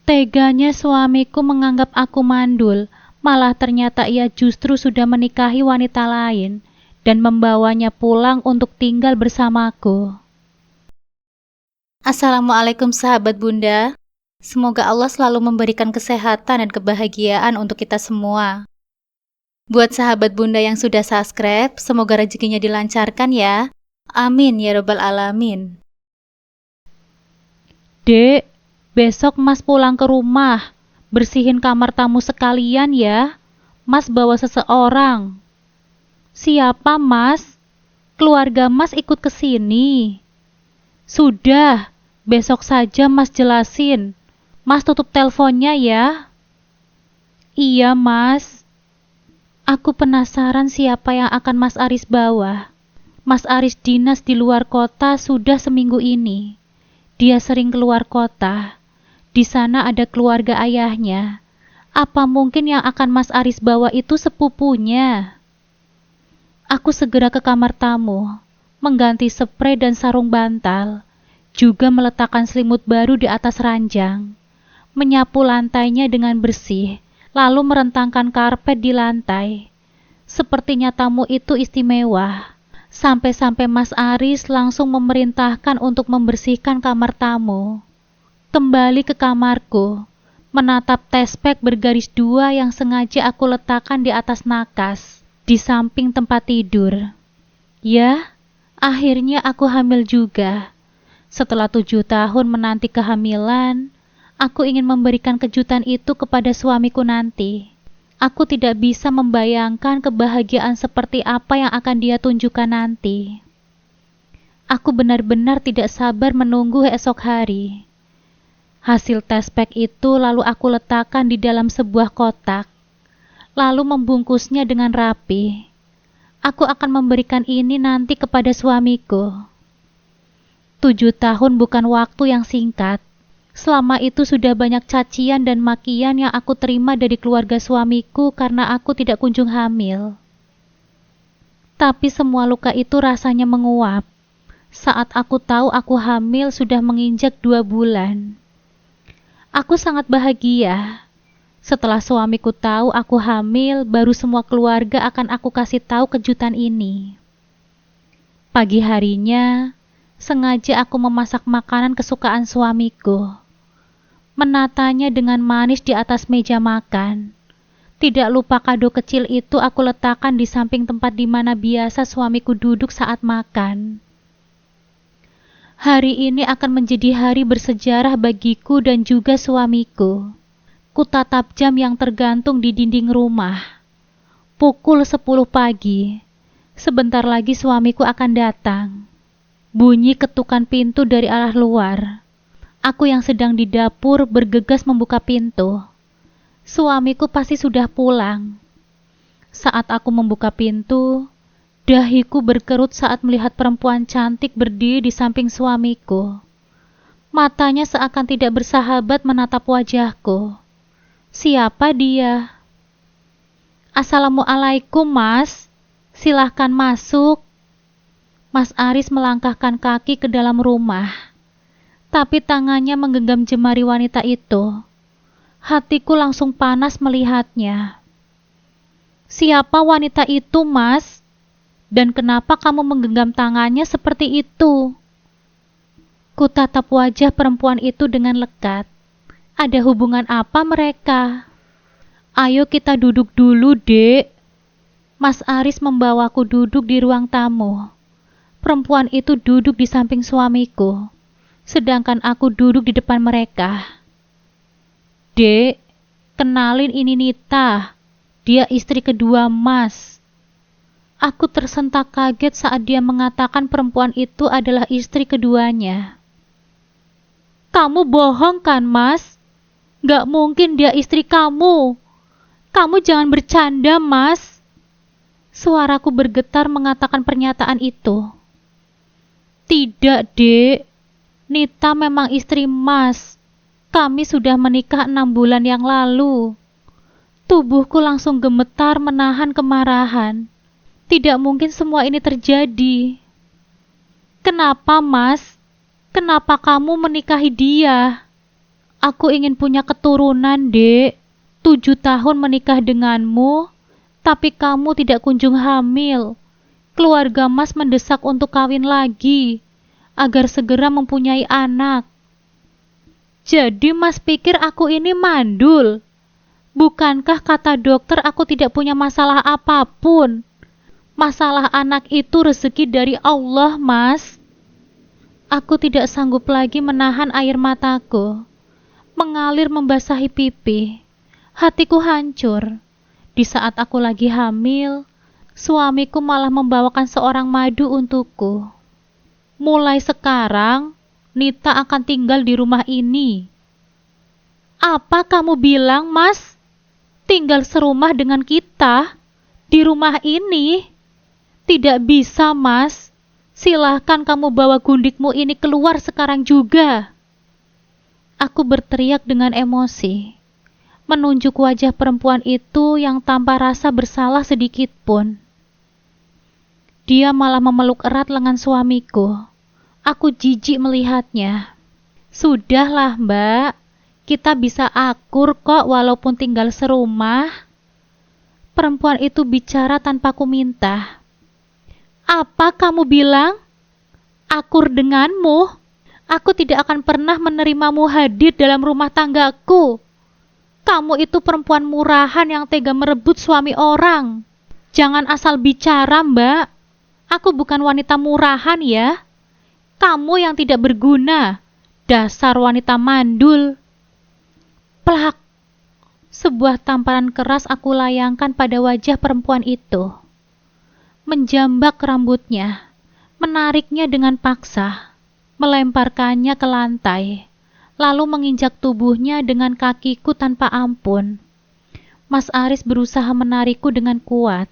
Teganya suamiku menganggap aku mandul, malah ternyata ia justru sudah menikahi wanita lain dan membawanya pulang untuk tinggal bersamaku. Assalamualaikum sahabat Bunda. Semoga Allah selalu memberikan kesehatan dan kebahagiaan untuk kita semua. Buat sahabat Bunda yang sudah subscribe, semoga rezekinya dilancarkan ya. Amin ya robbal alamin. Dek, besok Mas pulang ke rumah, bersihin kamar tamu sekalian ya. Mas bawa seseorang. Siapa, Mas? Keluarga Mas ikut ke sini. Sudah, besok saja Mas jelasin. Mas tutup teleponnya ya. Iya, Mas. Aku penasaran siapa yang akan Mas Aris bawa. Mas Aris dinas di luar kota sudah seminggu ini. Dia sering keluar kota. Di sana ada keluarga ayahnya. Apa mungkin yang akan Mas Aris bawa itu sepupunya? Aku segera ke kamar tamu, mengganti spray dan sarung bantal, juga meletakkan selimut baru di atas ranjang, menyapu lantainya dengan bersih, lalu merentangkan karpet di lantai. Sepertinya tamu itu istimewa. Sampai-sampai Mas Aris langsung memerintahkan untuk membersihkan kamar tamu. Kembali ke kamarku, menatap tespek bergaris 2 yang sengaja aku letakkan di atas nakas, di samping tempat tidur. Ya, akhirnya aku hamil juga. Setelah 7 tahun menanti kehamilan, aku ingin memberikan kejutan itu kepada suamiku nanti. Aku tidak bisa membayangkan kebahagiaan seperti apa yang akan dia tunjukkan nanti. Aku benar-benar tidak sabar menunggu esok hari. Hasil tespek itu lalu aku letakkan di dalam sebuah kotak, lalu membungkusnya dengan rapi. Aku akan memberikan ini nanti kepada suamiku. 7 tahun bukan waktu yang singkat. Selama itu sudah banyak cacian dan makian yang aku terima dari keluarga suamiku karena aku tidak kunjung hamil. Tapi semua luka itu rasanya menguap saat aku tahu aku hamil sudah menginjak 2 bulan. Aku sangat bahagia. Setelah suamiku tahu aku hamil, baru semua keluarga akan aku kasih tahu kejutan ini. Pagi harinya, sengaja aku memasak makanan kesukaan suamiku. Menatanya dengan manis di atas meja makan. Tidak lupa kado kecil itu aku letakkan di samping tempat di mana biasa suamiku duduk saat makan. Hari ini akan menjadi hari bersejarah bagiku dan juga suamiku. Kutatap jam yang tergantung di dinding rumah. Pukul 10 pagi. Sebentar lagi suamiku akan datang. Bunyi ketukan pintu dari arah luar. Aku yang sedang di dapur bergegas membuka pintu. Suamiku pasti sudah pulang. Saat aku membuka pintu, dahiku berkerut saat melihat perempuan cantik berdiri di samping suamiku. Matanya seakan tidak bersahabat menatap wajahku. Siapa dia? Assalamualaikum, Mas. Silahkan masuk. Mas Aris melangkahkan kaki ke dalam rumah. Tapi tangannya menggenggam jemari wanita itu. Hatiku langsung panas melihatnya. Siapa wanita itu, Mas? Dan kenapa kamu menggenggam tangannya seperti itu? Kutatap wajah perempuan itu dengan lekat. Ada hubungan apa mereka? Ayo kita duduk dulu, Dek. Mas Aris membawaku duduk di ruang tamu. Perempuan itu duduk di samping suamiku, sedangkan aku duduk di depan mereka. Dek, kenalin ini Nita. Dia istri kedua Mas. Aku tersentak kaget saat dia mengatakan perempuan itu adalah istri keduanya. Kamu bohong kan, Mas? Gak mungkin dia istri kamu. Kamu jangan bercanda, Mas. Suaraku bergetar mengatakan pernyataan itu. Tidak, Dek. Nita memang istri Mas. Kami sudah menikah 6 bulan yang lalu. Tubuhku langsung gemetar menahan kemarahan. Tidak mungkin semua ini terjadi. Kenapa, Mas? Kenapa kamu menikahi dia? Aku ingin punya keturunan, Dek. 7 tahun menikah denganmu, tapi kamu tidak kunjung hamil. Keluarga Mas mendesak untuk kawin lagi, agar segera mempunyai anak. Jadi Mas pikir aku ini mandul? Bukankah kata dokter aku tidak punya masalah apapun? Masalah anak itu rezeki dari Allah, Mas. Aku tidak sanggup lagi menahan air mataku, mengalir membasahi pipi. Hatiku hancur. Di saat aku lagi hamil, suamiku malah membawakan seorang madu untukku. Mulai sekarang, Nita akan tinggal di rumah ini. Apa kamu bilang, Mas? Tinggal serumah dengan kita? Di rumah ini? Tidak bisa, Mas. Silahkan kamu bawa gundikmu ini keluar sekarang juga. Aku berteriak dengan emosi, menunjuk wajah perempuan itu yang tanpa rasa bersalah sedikit pun. Dia malah memeluk erat lengan suamiku. Aku jijik melihatnya. Sudahlah, Mbak. Kita bisa akur kok walaupun tinggal serumah. Perempuan itu bicara tanpa ku minta. Apa kamu bilang? Akur denganmu? Aku tidak akan pernah menerimamu hadir dalam rumah tanggaku. Kamu itu perempuan murahan yang tega merebut suami orang. Jangan asal bicara, Mbak. Aku bukan wanita murahan ya. Kamu yang tidak berguna. Dasar wanita mandul. Plak. Sebuah tamparan keras aku layangkan pada wajah perempuan itu. Menjambak rambutnya, menariknya dengan paksa, melemparkannya ke lantai, lalu menginjak tubuhnya dengan kakiku tanpa ampun. Mas Aris berusaha menarikku dengan kuat,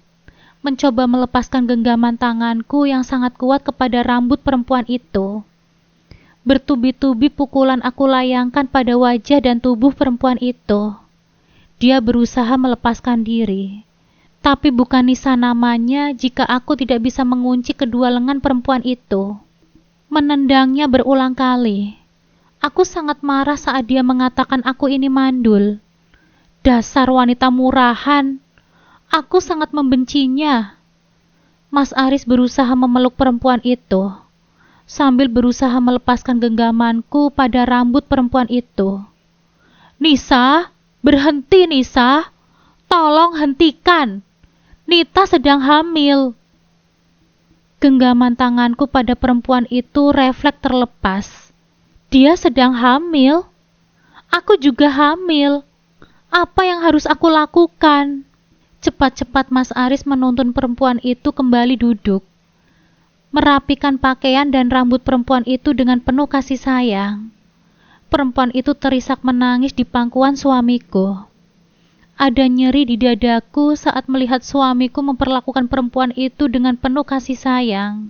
mencoba melepaskan genggaman tanganku yang sangat kuat kepada rambut perempuan itu. Bertubi-tubi pukulan aku layangkan pada wajah dan tubuh perempuan itu. Dia berusaha melepaskan diri. Tapi bukan Nisa namanya jika aku tidak bisa mengunci kedua lengan perempuan itu. Menendangnya berulang kali. Aku sangat marah saat dia mengatakan aku ini mandul. Dasar wanita murahan. Aku sangat membencinya. Mas Aris berusaha memeluk perempuan itu, sambil berusaha melepaskan genggamanku pada rambut perempuan itu. Nisa, berhenti Nisa. Tolong hentikan. Nita sedang hamil. Genggaman tanganku pada perempuan itu refleks terlepas. Dia sedang hamil. Aku juga hamil. Apa yang harus aku lakukan? Cepat-cepat Mas Aris menuntun perempuan itu kembali duduk, merapikan pakaian dan rambut perempuan itu dengan penuh kasih sayang. Perempuan itu terisak menangis di pangkuan suamiku. Ada nyeri di dadaku saat melihat suamiku memperlakukan perempuan itu dengan penuh kasih sayang.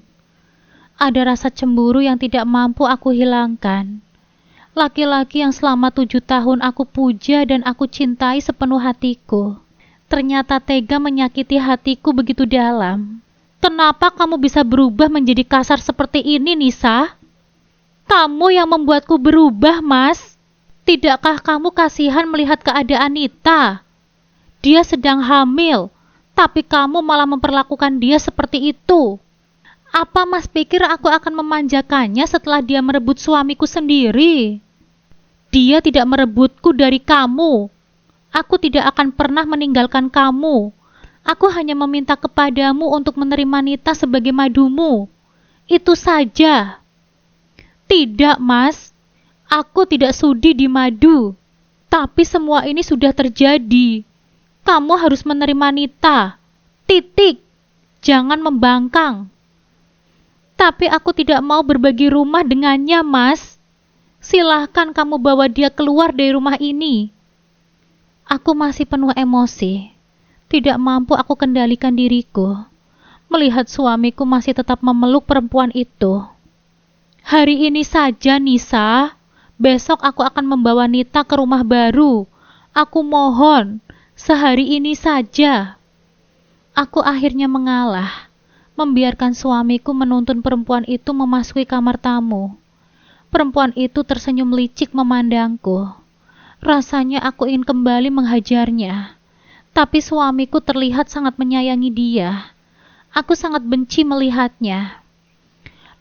Ada rasa cemburu yang tidak mampu aku hilangkan. Laki-laki yang selama 7 tahun aku puja dan aku cintai sepenuh hatiku, ternyata tega menyakiti hatiku begitu dalam. Kenapa kamu bisa berubah menjadi kasar seperti ini, Nisa? Kamu yang membuatku berubah, Mas. Tidakkah kamu kasihan melihat keadaan Nita? Dia sedang hamil, tapi kamu malah memperlakukan dia seperti itu. Apa Mas pikir aku akan memanjakannya setelah dia merebut suamiku sendiri? Dia tidak merebutku dari kamu. Aku tidak akan pernah meninggalkan kamu. Aku hanya meminta kepadamu untuk menerima Nita sebagai madumu. Itu saja. Tidak, Mas. Aku tidak sudi dimadu. Tapi semua ini sudah terjadi. Kamu harus menerima Nita. Titik. Jangan membangkang. Tapi aku tidak mau berbagi rumah dengannya, Mas. Silahkan kamu bawa dia keluar dari rumah ini. Aku masih penuh emosi. Tidak mampu aku kendalikan diriku, melihat suamiku masih tetap memeluk perempuan itu. Hari ini saja, Nisa. Besok aku akan membawa Nita ke rumah baru. Aku mohon, sehari ini saja. Aku akhirnya mengalah, membiarkan suamiku menuntun perempuan itu memasuki kamar tamu. Perempuan itu tersenyum licik memandangku. Rasanya aku ingin kembali menghajarnya, tapi suamiku terlihat sangat menyayangi dia. Aku sangat benci melihatnya.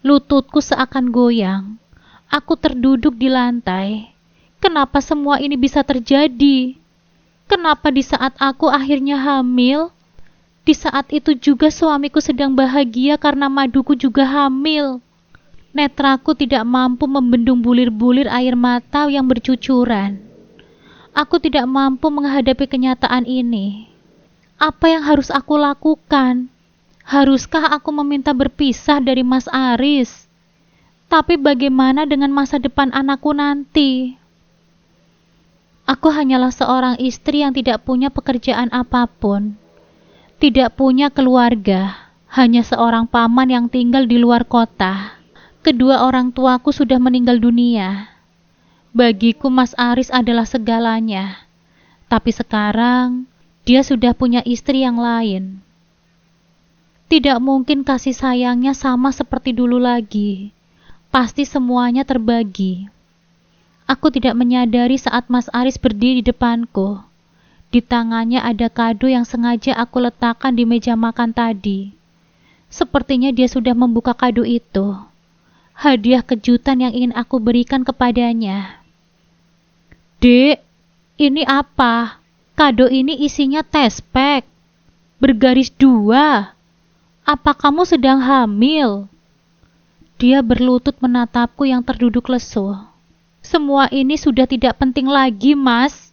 Lututku seakan goyang. Aku terduduk di lantai. Kenapa semua ini bisa terjadi? Kenapa di saat aku akhirnya hamil? Di saat itu juga suamiku sedang bahagia karena maduku juga hamil. Netraku tidak mampu membendung bulir-bulir air mata yang bercucuran. Aku tidak mampu menghadapi kenyataan ini. Apa yang harus aku lakukan? Haruskah aku meminta berpisah dari Mas Aris? Tapi bagaimana dengan masa depan anakku nanti? Aku hanyalah seorang istri yang tidak punya pekerjaan apapun. Tidak punya keluarga, hanya seorang paman yang tinggal di luar kota. Kedua orang tuaku sudah meninggal dunia. Bagiku Mas Aris adalah segalanya. Tapi sekarang, dia sudah punya istri yang lain. Tidak mungkin kasih sayangnya sama seperti dulu lagi. Pasti semuanya terbagi. Aku tidak menyadari saat Mas Aris berdiri di depanku. Di tangannya ada kado yang sengaja aku letakkan di meja makan tadi. Sepertinya dia sudah membuka kado itu. Hadiah kejutan yang ingin aku berikan kepadanya. Dek, ini apa? Kado ini isinya tespek. Bergaris 2. Apa kamu sedang hamil? Dia berlutut menatapku yang terduduk lesu. Semua ini sudah tidak penting lagi, Mas.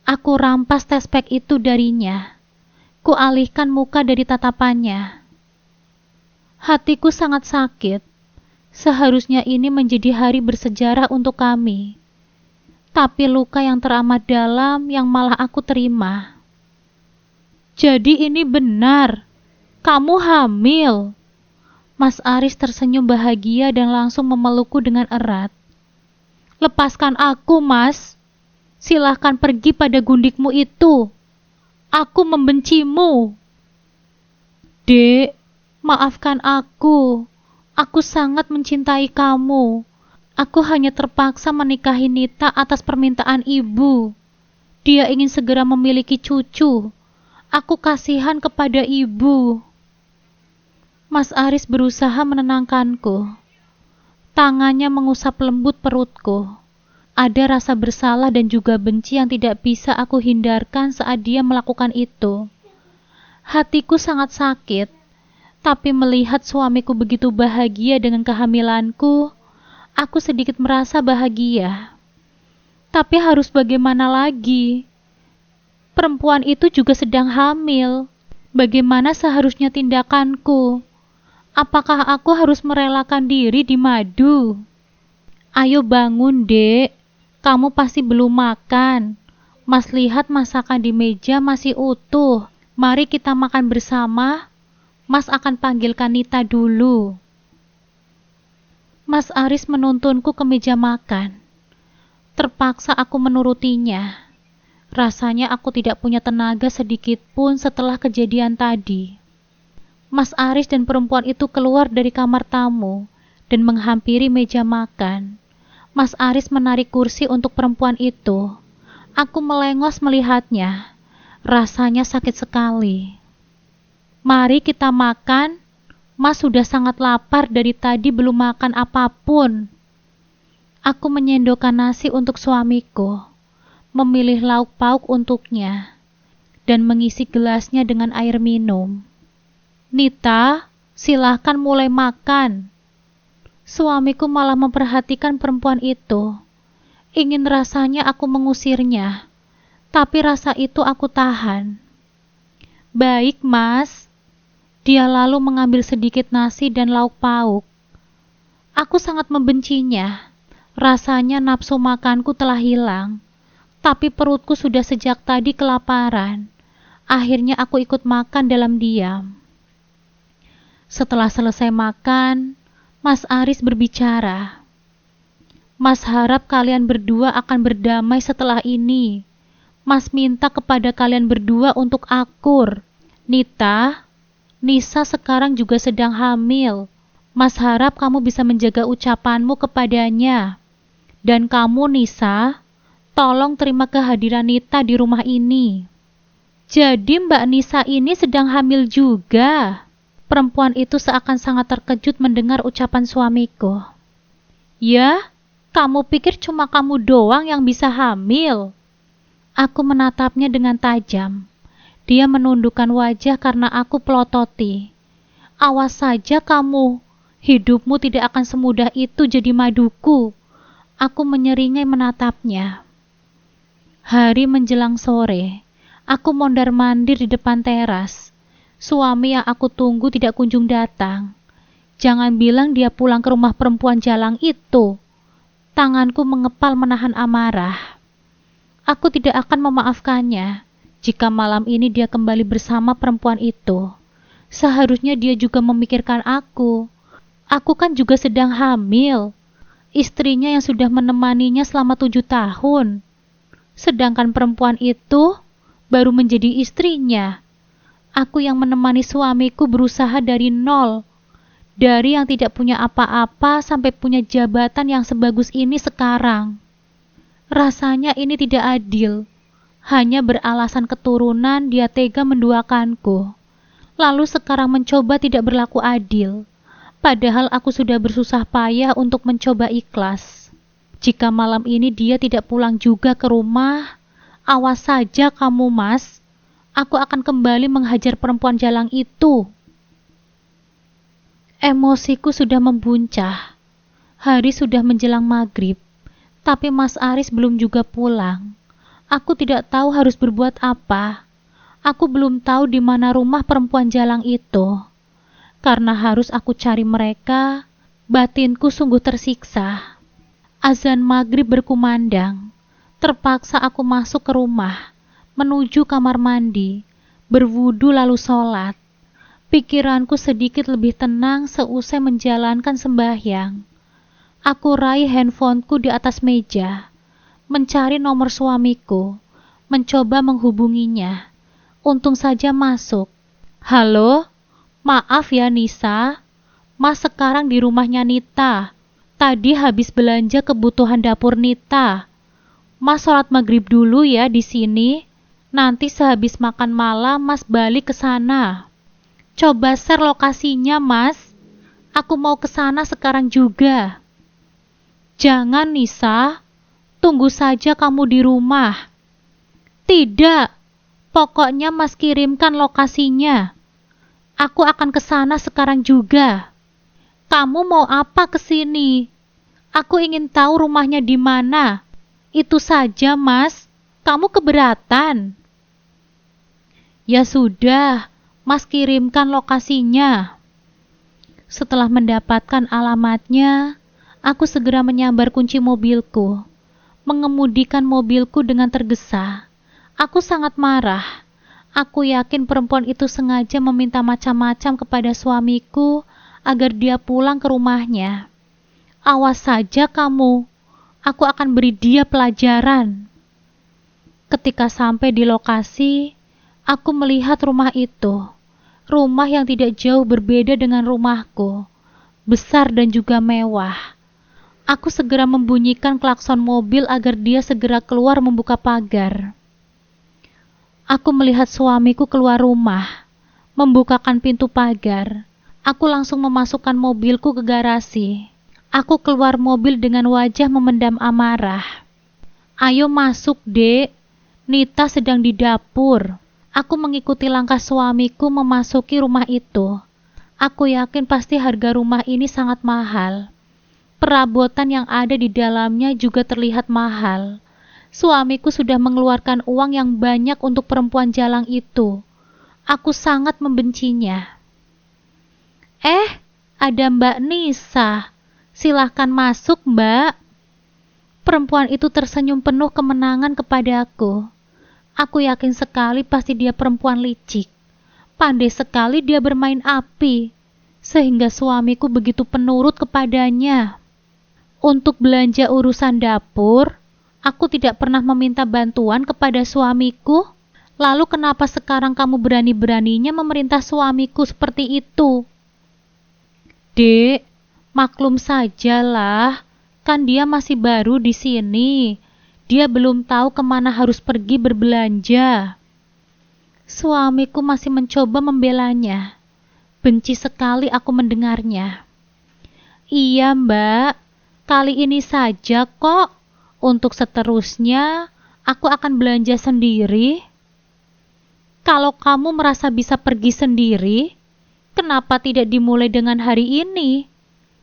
Aku rampas tespek itu darinya. Kualihkan muka dari tatapannya. Hatiku sangat sakit. Seharusnya ini menjadi hari bersejarah untuk kami. Tapi luka yang teramat dalam yang malah aku terima. Jadi ini benar. Kamu hamil. Mas Aris tersenyum bahagia dan langsung memelukku dengan erat. Lepaskan aku, Mas. Silahkan pergi pada gundikmu itu. Aku membencimu. Dek, maafkan aku. Aku sangat mencintai kamu. Aku hanya terpaksa menikahi Nita atas permintaan ibu. Dia ingin segera memiliki cucu. Aku kasihan kepada ibu. Mas Aris berusaha menenangkanku. Tangannya mengusap lembut perutku. Ada rasa bersalah dan juga benci yang tidak bisa aku hindarkan saat dia melakukan itu. Hatiku sangat sakit, tapi melihat suamiku begitu bahagia dengan kehamilanku, aku sedikit merasa bahagia. Tapi harus bagaimana lagi? Perempuan itu juga sedang hamil. Bagaimana seharusnya tindakanku? Apakah aku harus merelakan diri di madu? Ayo bangun, Dek. Kamu pasti belum makan. Mas lihat masakan di meja masih utuh. Mari kita makan bersama. Mas akan panggilkan Nita dulu. Mas Aris menuntunku ke meja makan. Terpaksa aku menurutinya. Rasanya aku tidak punya tenaga sedikit pun setelah kejadian tadi. Mas Aris dan perempuan itu keluar dari kamar tamu dan menghampiri meja makan. Mas Aris menarik kursi untuk perempuan itu. Aku melengos melihatnya. Rasanya sakit sekali. Mari kita makan. Mas sudah sangat lapar dari tadi belum makan apapun. Aku menyendokkan nasi untuk suamiku, memilih lauk pauk untuknya, dan mengisi gelasnya dengan air minum. Nita, silahkan mulai makan. Suamiku malah memperhatikan perempuan itu. Ingin rasanya aku mengusirnya, tapi rasa itu aku tahan. Baik, Mas. Dia lalu mengambil sedikit nasi dan lauk pauk. Aku sangat membencinya. Rasanya nafsu makanku telah hilang, tapi perutku sudah sejak tadi kelaparan. Akhirnya aku ikut makan dalam diam. Setelah selesai makan, Mas Aris berbicara. Mas harap kalian berdua akan berdamai setelah ini. Mas minta kepada kalian berdua untuk akur. Nita, Nisa sekarang juga sedang hamil. Mas harap kamu bisa menjaga ucapanmu kepadanya. Dan kamu, Nisa, Tolong terima kehadiran Nita di rumah ini. Jadi Mbak Nisa ini sedang hamil juga. Perempuan itu seakan sangat terkejut mendengar ucapan suamiku. Ya, kamu pikir cuma kamu doang yang bisa hamil? Aku menatapnya dengan tajam. Dia menundukkan wajah karena aku pelototi. Awas saja kamu, hidupmu tidak akan semudah itu jadi maduku. Aku menyeringai menatapnya. Hari menjelang sore, aku mondar-mandir di depan teras. Suami yang aku tunggu tidak kunjung datang. Jangan bilang dia pulang ke rumah perempuan jalang itu. Tanganku mengepal menahan amarah. Aku tidak akan memaafkannya jika malam ini dia kembali bersama perempuan itu. Seharusnya dia juga memikirkan aku. Aku kan juga sedang hamil. Istrinya yang sudah menemaninya selama 7 tahun. Sedangkan perempuan itu baru menjadi istrinya. Aku yang menemani suamiku berusaha dari nol. Dari yang tidak punya apa-apa sampai punya jabatan yang sebagus ini sekarang. Rasanya ini tidak adil. Hanya beralasan keturunan dia tega menduakanku. Lalu sekarang mencoba tidak berlaku adil. Padahal aku sudah bersusah payah untuk mencoba ikhlas. Jika malam ini dia tidak pulang juga ke rumah, awas saja kamu, Mas. Aku akan kembali menghajar perempuan jalang itu. Emosiku sudah membuncah. Hari sudah menjelang maghrib, tapi Mas Aris belum juga pulang. Aku tidak tahu harus berbuat apa. Aku belum tahu di mana rumah perempuan jalang itu. Karena harus aku cari mereka, batinku sungguh tersiksa. Azan maghrib berkumandang. Terpaksa aku masuk ke rumah, menuju kamar mandi, berwudu lalu sholat. Pikiranku sedikit lebih tenang seusai menjalankan sembahyang. Aku raih handphoneku di atas meja, mencari nomor suamiku, mencoba menghubunginya. Untung saja masuk. Halo, maaf ya Nisa, Mas sekarang di rumahnya Nita. Tadi habis belanja kebutuhan dapur Nita. Mas sholat maghrib dulu ya di sini. Nanti sehabis makan malam Mas balik ke sana. Coba share lokasinya Mas. Aku mau ke sana sekarang juga. Jangan Nisa, tunggu saja kamu di rumah. Tidak, pokoknya Mas kirimkan lokasinya. Aku akan ke sana sekarang juga. Kamu mau apa ke sini? Aku ingin tahu rumahnya di mana. Itu saja, Mas. Kamu keberatan? Ya sudah, Mas kirimkan lokasinya. Setelah mendapatkan alamatnya, aku segera menyambar kunci mobilku, mengemudikan mobilku dengan tergesa. Aku sangat marah. Aku yakin perempuan itu sengaja meminta macam-macam kepada suamiku agar dia pulang ke rumahnya. Awas saja kamu, aku akan beri dia pelajaran. Ketika sampai di lokasi, aku melihat rumah itu. Rumah yang tidak jauh berbeda dengan rumahku, besar dan juga mewah. Aku segera membunyikan klakson mobil agar dia segera keluar membuka pagar. Aku melihat suamiku keluar rumah, membukakan pintu pagar. Aku langsung memasukkan mobilku ke garasi. Aku keluar mobil dengan wajah memendam amarah. Ayo masuk, Dek. Nita sedang di dapur. Aku mengikuti langkah suamiku memasuki rumah itu. Aku yakin pasti harga rumah ini sangat mahal. Perabotan yang ada di dalamnya juga terlihat mahal. Suamiku sudah mengeluarkan uang yang banyak untuk perempuan jalang itu. Aku sangat membencinya. Ada Mbak Nisa. Silahkan masuk, Mbak. Perempuan itu tersenyum penuh kemenangan kepadaku. Aku yakin sekali pasti dia perempuan licik. Pandai sekali dia bermain api, sehingga suamiku begitu penurut kepadanya. Untuk belanja urusan dapur, aku tidak pernah meminta bantuan kepada suamiku. Lalu kenapa sekarang kamu berani-beraninya memerintah suamiku seperti itu? Dek, maklum sajalah, kan dia masih baru di sini. Dia belum tahu kemana harus pergi berbelanja. Suamiku masih mencoba membelanya. Benci sekali aku mendengarnya. Iya, Mbak. Kali ini saja kok. Untuk seterusnya, aku akan belanja sendiri. Kalau kamu merasa bisa pergi sendiri, kenapa tidak dimulai dengan hari ini?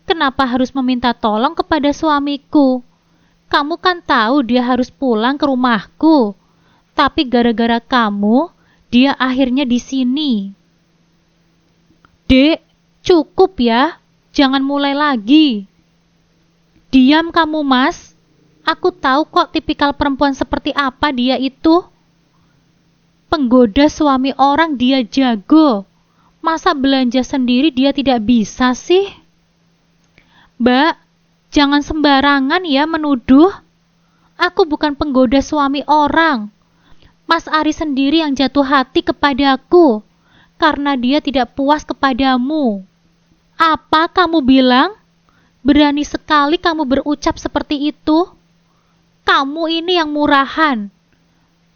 Kenapa harus meminta tolong kepada suamiku? Kamu kan tahu dia harus pulang ke rumahku. Tapi gara-gara kamu, dia akhirnya di sini. Dek, cukup ya. Jangan mulai lagi. Diam kamu, Mas. Aku tahu kok tipikal perempuan seperti apa dia itu. Penggoda suami orang dia jago. Masa belanja sendiri dia tidak bisa sih? Mbak, jangan sembarangan ya menuduh. Aku bukan penggoda suami orang. Mas Ari sendiri yang jatuh hati kepadaku karena dia tidak puas kepadamu. Apa kamu bilang? Berani sekali kamu berucap seperti itu. Kamu ini yang murahan.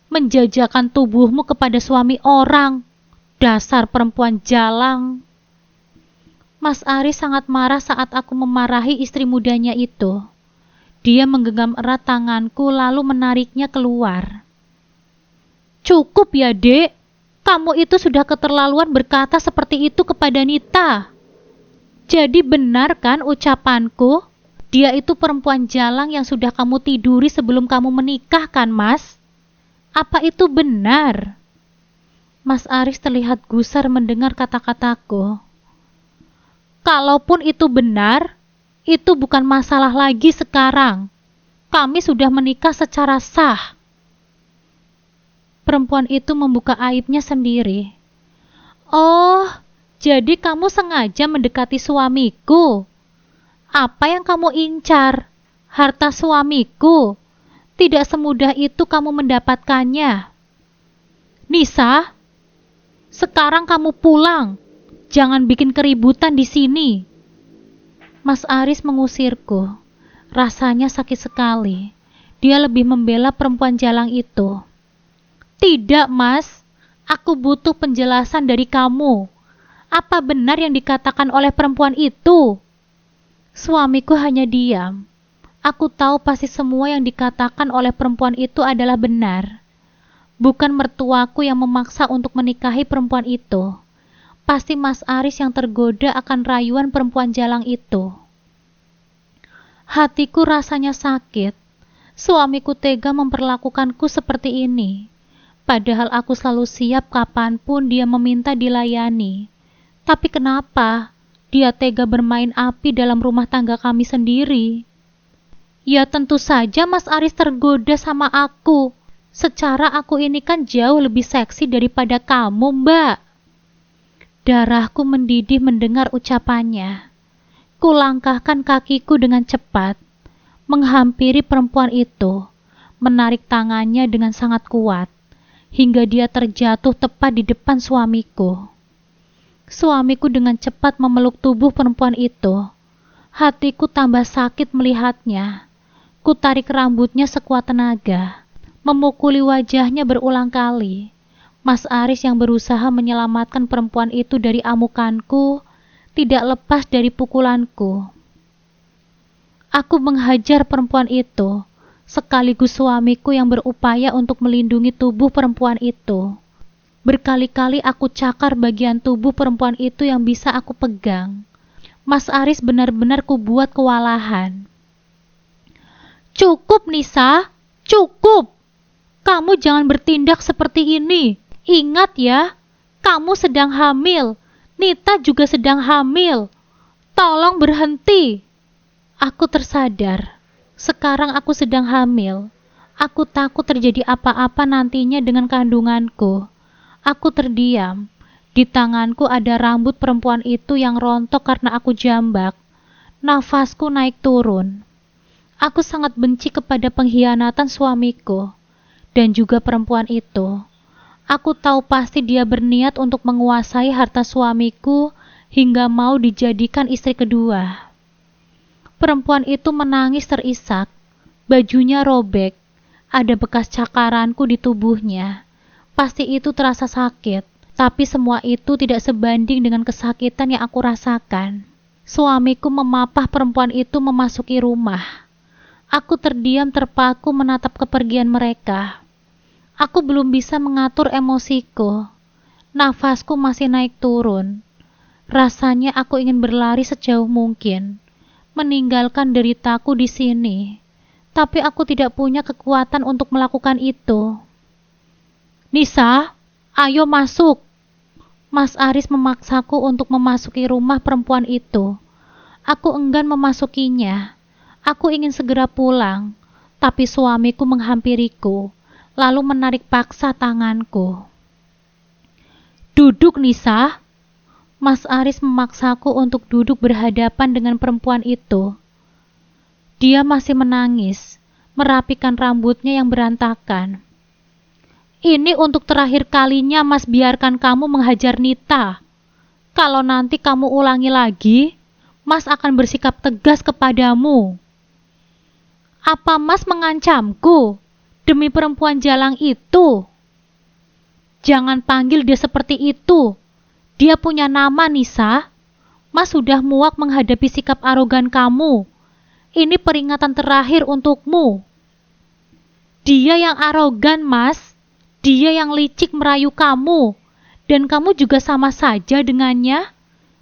Menjajakan tubuhmu kepada suami orang. Dasar perempuan jalang. Mas Ari sangat marah saat aku memarahi istri mudanya itu. Dia menggenggam erat tanganku lalu menariknya keluar. Cukup ya, Dek. Kamu itu sudah keterlaluan berkata seperti itu kepada Nita. Jadi benar kan ucapanku? Dia itu perempuan jalang yang sudah kamu tiduri sebelum kamu menikah kan, Mas? Apa itu benar? Mas Aris terlihat gusar mendengar kata-kataku. Kalaupun itu benar, itu bukan masalah lagi sekarang. Kami sudah menikah secara sah. Perempuan itu membuka aibnya sendiri. Oh, jadi kamu sengaja mendekati suamiku. Apa yang kamu incar? Harta suamiku. Tidak semudah itu kamu mendapatkannya. Nisa, sekarang kamu pulang. Jangan bikin keributan di sini. Mas Aris mengusirku. Rasanya sakit sekali. Dia lebih membela perempuan jalang itu. Tidak, Mas. Aku butuh penjelasan dari kamu. Apa benar yang dikatakan oleh perempuan itu? Suamiku hanya diam. Aku tahu pasti semua yang dikatakan oleh perempuan itu adalah benar. Bukan mertuaku yang memaksa untuk menikahi perempuan itu. Pasti Mas Aris yang tergoda akan rayuan perempuan jalang itu. Hatiku rasanya sakit. Suamiku tega memperlakukanku seperti ini. Padahal aku selalu siap kapanpun dia meminta dilayani. Tapi kenapa dia tega bermain api dalam rumah tangga kami sendiri? Ya tentu saja Mas Aris tergoda sama aku. Secara aku ini kan jauh lebih seksi daripada kamu, Mbak. Darahku mendidih mendengar ucapannya. Kulangkahkan kakiku dengan cepat, menghampiri perempuan itu, menarik tangannya dengan sangat kuat, hingga dia terjatuh tepat di depan suamiku. Suamiku dengan cepat memeluk tubuh perempuan itu. Hatiku tambah sakit melihatnya. Kutarik rambutnya sekuat tenaga, memukuli wajahnya berulang kali. Mas Aris yang berusaha menyelamatkan perempuan itu dari amukanku, tidak lepas dari pukulanku. Aku menghajar perempuan itu, sekaligus suamiku yang berupaya untuk melindungi tubuh perempuan itu. Berkali-kali aku cakar bagian tubuh perempuan itu yang bisa aku pegang. Mas Aris benar-benar kubuat kewalahan. Cukup, Nisa, cukup. Kamu jangan bertindak seperti ini. Ingat ya, kamu sedang hamil. Nita juga sedang hamil. Tolong berhenti. Aku tersadar. Sekarang aku sedang hamil. Aku takut terjadi apa-apa nantinya dengan kandunganku. Aku terdiam. Di tanganku ada rambut perempuan itu yang rontok karena aku jambak. Nafasku naik turun. Aku sangat benci kepada pengkhianatan suamiku dan juga perempuan itu. Aku tahu pasti dia berniat untuk menguasai harta suamiku hingga mau dijadikan istri kedua. Perempuan itu menangis terisak. Bajunya robek. Ada bekas cakaranku di tubuhnya. Pasti itu terasa sakit, tapi semua itu tidak sebanding dengan kesakitan yang aku rasakan. Suamiku memapah perempuan itu memasuki rumah. Aku terdiam terpaku menatap kepergian mereka. Aku belum bisa mengatur emosiku. Nafasku masih naik turun. Rasanya aku ingin berlari sejauh mungkin, meninggalkan deritaku di sini. Tapi aku tidak punya kekuatan untuk melakukan itu. Nisa, ayo masuk. Mas Aris memaksaku untuk memasuki rumah perempuan itu. Aku enggan memasukinya. Aku ingin segera pulang, tapi suamiku menghampiriku, lalu menarik paksa tanganku. Duduk, Nisa. Mas Aris memaksaku untuk duduk berhadapan dengan perempuan itu. Dia masih menangis, merapikan rambutnya yang berantakan. Ini untuk terakhir kalinya Mas biarkan kamu menghajar Nita. Kalau nanti kamu ulangi lagi, Mas akan bersikap tegas kepadamu. Apa Mas mengancamku demi perempuan jalang itu? Jangan panggil dia seperti itu. Dia punya nama, Nisa. Mas sudah muak menghadapi sikap arogan kamu. Ini peringatan terakhir untukmu. Dia yang arogan, Mas. Dia yang licik merayu kamu. Dan kamu juga sama saja dengannya.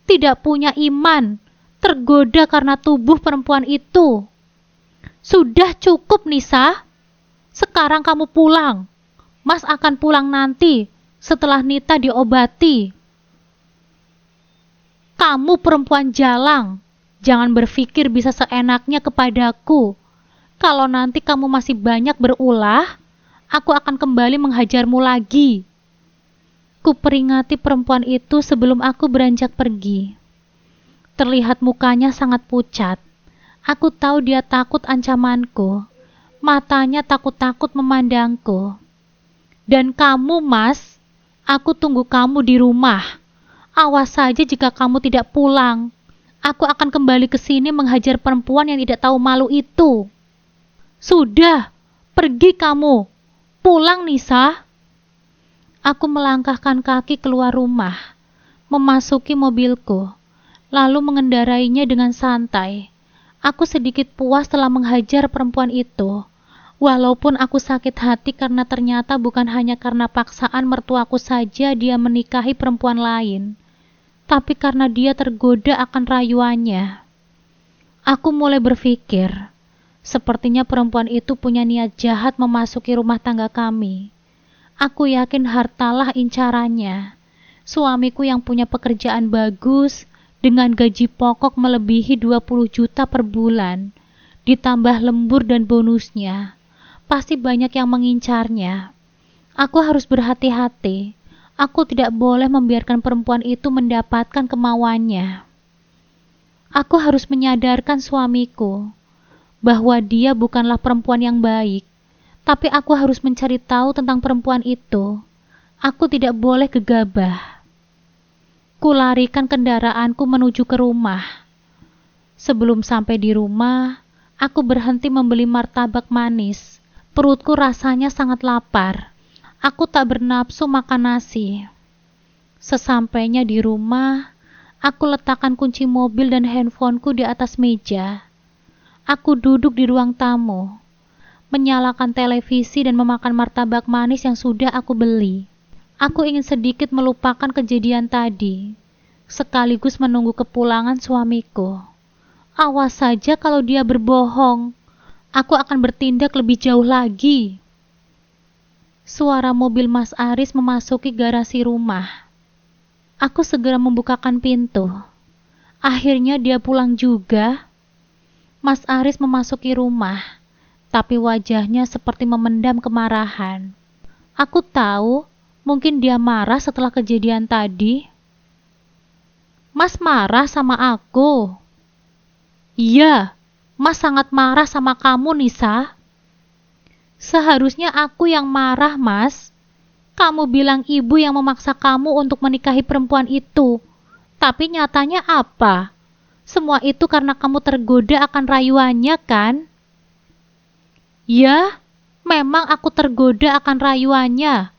Tidak punya iman. Tergoda karena tubuh perempuan itu. Sudah cukup, Nisa. Sekarang kamu pulang. Mas akan pulang nanti setelah Nita diobati. Kamu perempuan jalang. Jangan berpikir bisa seenaknya kepadaku. Kalau nanti kamu masih banyak berulah, aku akan kembali menghajarmu lagi. Kuperingati perempuan itu sebelum aku beranjak pergi. Terlihat mukanya sangat pucat. Aku tahu dia takut ancamanku. Matanya takut-takut memandangku. Dan kamu, Mas, aku tunggu kamu di rumah. Awas saja jika kamu tidak pulang. Aku akan kembali ke sini menghajar perempuan yang tidak tahu malu itu. Sudah, pergi kamu. Pulang, Nisa. Aku melangkahkan kaki keluar rumah, memasuki mobilku, lalu mengendarainya dengan santai. Aku sedikit puas telah menghajar perempuan itu. Walaupun aku sakit hati karena ternyata bukan hanya karena paksaan mertuaku saja dia menikahi perempuan lain, tapi karena dia tergoda akan rayuannya. Aku mulai berpikir, sepertinya perempuan itu punya niat jahat memasuki rumah tangga kami. Aku yakin hartalah incarannya. Suamiku yang punya pekerjaan bagus, dengan gaji pokok melebihi 20 juta per bulan, ditambah lembur dan bonusnya. Pasti banyak yang mengincarnya. Aku harus berhati-hati. Aku tidak boleh membiarkan perempuan itu mendapatkan kemauannya. Aku harus menyadarkan suamiku bahwa dia bukanlah perempuan yang baik, tapi aku harus mencari tahu tentang perempuan itu. Aku tidak boleh gegabah. Kularikan kendaraanku menuju ke rumah. Sebelum sampai di rumah, aku berhenti membeli martabak manis. Perutku rasanya sangat lapar. Aku tak bernafsu makan nasi. Sesampainya di rumah, aku letakkan kunci mobil dan handphoneku di atas meja. Aku duduk di ruang tamu, menyalakan televisi dan memakan martabak manis yang sudah aku beli. Aku ingin sedikit melupakan kejadian tadi, sekaligus menunggu kepulangan suamiku. Awas saja kalau dia berbohong. Aku akan bertindak lebih jauh lagi. Suara mobil Mas Aris memasuki garasi rumah. Aku segera membukakan pintu. Akhirnya dia pulang juga. Mas Aris memasuki rumah, tapi wajahnya seperti memendam kemarahan. Aku tahu, mungkin dia marah setelah kejadian tadi. Mas marah sama aku? Iya, Mas sangat marah sama kamu, Nisa. Seharusnya aku yang marah, Mas. Kamu bilang ibu yang memaksa kamu untuk menikahi perempuan itu. Tapi nyatanya apa? Semua itu karena kamu tergoda akan rayuannya, kan? Ya, Memang aku tergoda akan rayuannya,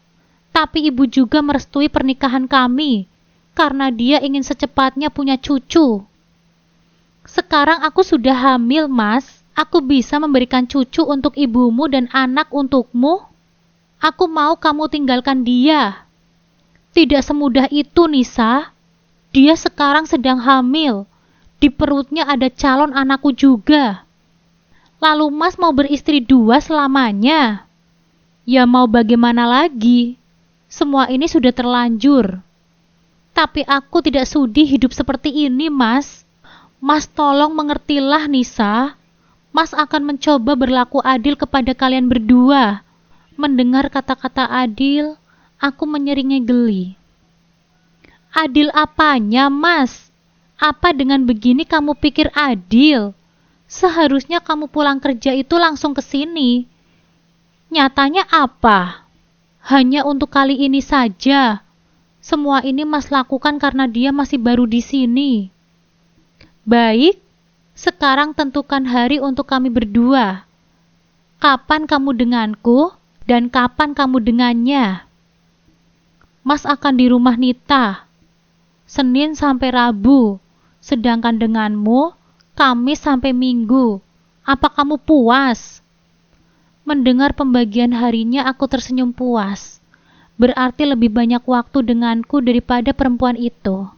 tapi ibu juga merestui pernikahan kami, karena dia ingin secepatnya punya cucu. Sekarang aku sudah hamil, Mas. Aku bisa memberikan cucu untuk ibumu dan anak untukmu. Aku mau kamu tinggalkan dia. Tidak semudah itu, Nisa. Dia sekarang sedang hamil. Di perutnya ada calon anakku juga. Lalu Mas mau beristri dua selamanya? Ya mau bagaimana lagi? Semua ini sudah terlanjur. Tapi aku tidak sudi hidup seperti ini, Mas. Mas tolong mengertilah, Nisa. Mas akan mencoba berlaku adil kepada kalian berdua. Mendengar kata-kata adil, aku menyeringai geli. Adil apanya, Mas? Apa dengan begini kamu pikir adil? Seharusnya kamu pulang kerja itu langsung ke sini. Nyatanya apa? Hanya untuk kali ini saja. Semua ini Mas lakukan karena dia masih baru di sini. Baik, sekarang tentukan hari untuk kami berdua. Kapan kamu denganku dan kapan kamu dengannya? Mas akan di rumah Nita, Senin sampai Rabu, sedangkan denganmu, Kamis sampai Minggu. Apa kamu puas? Mendengar pembagian harinya aku tersenyum puas. Berarti lebih banyak waktu denganku daripada perempuan itu.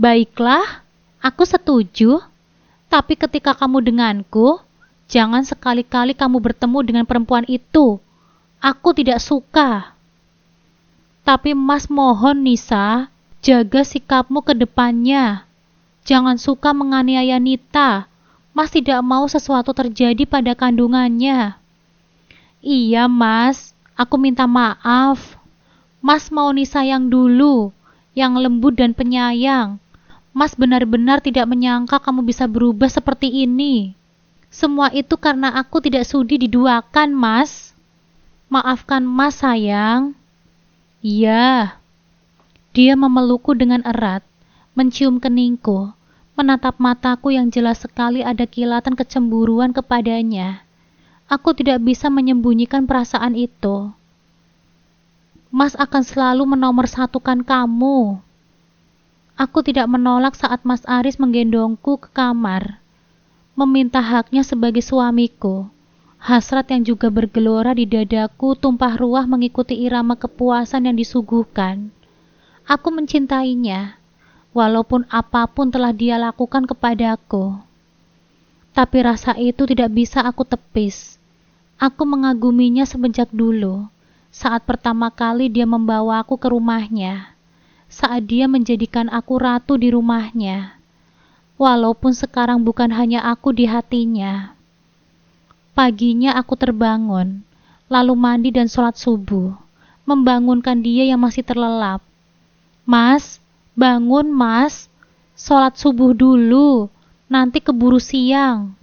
Baiklah, aku setuju. Tapi ketika kamu denganku, jangan sekali-kali kamu bertemu dengan perempuan itu. Aku tidak suka. Tapi Mas mohon, Nisa, jaga sikapmu ke depannya. Jangan suka menganiaya Nita. Mas tidak mau sesuatu terjadi pada kandungannya. Iya, Mas. Aku minta maaf. Mas mau Nisa yang dulu, yang lembut dan penyayang. Mas benar-benar tidak menyangka kamu bisa berubah seperti ini. Semua itu karena aku tidak sudi diduakan, Mas. Maafkan Mas, sayang. Iya. Dia memelukku dengan erat, mencium keningku, menatap mataku yang jelas sekali ada kilatan kecemburuan kepadanya. Aku tidak bisa menyembunyikan perasaan itu. Mas akan selalu menomorsatukan kamu. Aku tidak menolak saat Mas Aris menggendongku ke kamar, meminta haknya sebagai suamiku. Hasrat yang juga bergelora di dadaku tumpah ruah mengikuti irama kepuasan yang disuguhkan. Aku mencintainya, walaupun apapun telah dia lakukan kepadaku. Tapi rasa itu tidak bisa aku tepis. Aku mengaguminya semenjak dulu, saat pertama kali dia membawaku ke rumahnya. Saat dia menjadikan aku ratu di rumahnya, walaupun sekarang bukan hanya aku di hatinya. Paginya aku terbangun, lalu mandi dan sholat subuh, membangunkan dia yang masih terlelap. Mas, bangun Mas, sholat subuh dulu, nanti keburu siang.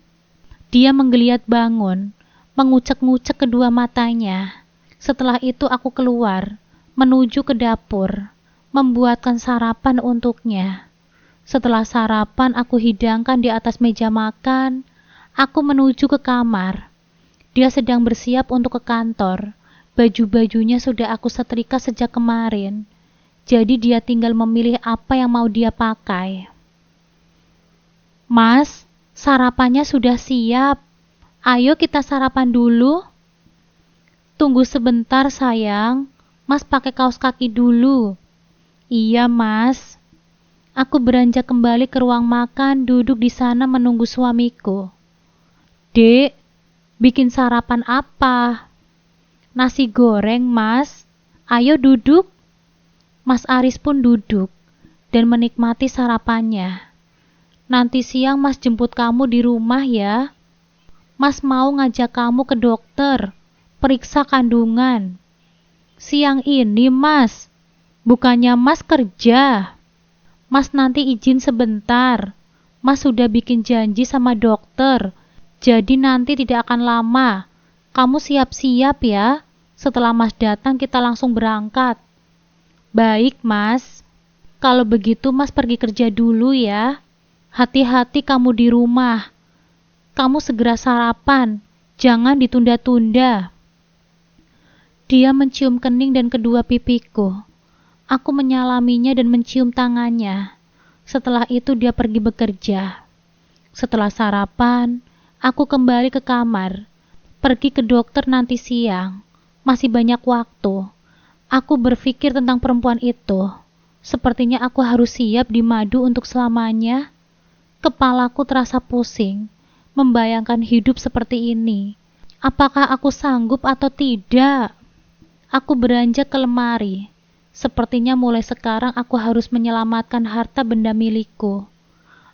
Dia menggeliat bangun, mengucek-ngucek kedua matanya. Setelah itu aku keluar, menuju ke dapur, membuatkan sarapan untuknya. Setelah sarapan aku hidangkan di atas meja makan, aku menuju ke kamar. Dia sedang bersiap untuk ke kantor. Baju-bajunya sudah aku setrika sejak kemarin. Jadi dia tinggal memilih apa yang mau dia pakai. Mas, sarapannya sudah siap. Ayo kita sarapan dulu. Tunggu sebentar sayang. Mas pakai kaos kaki dulu. Iya, Mas. Aku beranjak kembali ke ruang makan, duduk di sana menunggu suamiku. Dek, bikin sarapan apa? Nasi goreng, Mas. Ayo duduk. Mas Aris pun duduk dan menikmati sarapannya. Nanti siang Mas jemput kamu di rumah ya. Mas mau ngajak kamu ke dokter, periksa kandungan. Siang ini, Mas. Bukannya Mas kerja. Mas nanti izin sebentar. Mas sudah bikin janji sama dokter. Jadi nanti tidak akan lama. Kamu siap-siap ya. Setelah Mas datang kita langsung berangkat. Baik, Mas. Kalau begitu Mas pergi kerja dulu ya. Hati-hati kamu di rumah. Kamu segera sarapan. Jangan ditunda-tunda. Dia mencium kening dan kedua pipiku. Aku menyalaminya dan mencium tangannya. Setelah itu dia pergi bekerja. Setelah sarapan, aku kembali ke kamar. Pergi ke dokter nanti siang. Masih banyak waktu. Aku berpikir tentang perempuan itu. Sepertinya aku harus siap di madu untuk selamanya. Kepalaku terasa pusing, membayangkan hidup seperti ini. Apakah aku sanggup atau tidak? Aku beranjak ke lemari. Sepertinya mulai sekarang aku harus menyelamatkan harta benda milikku.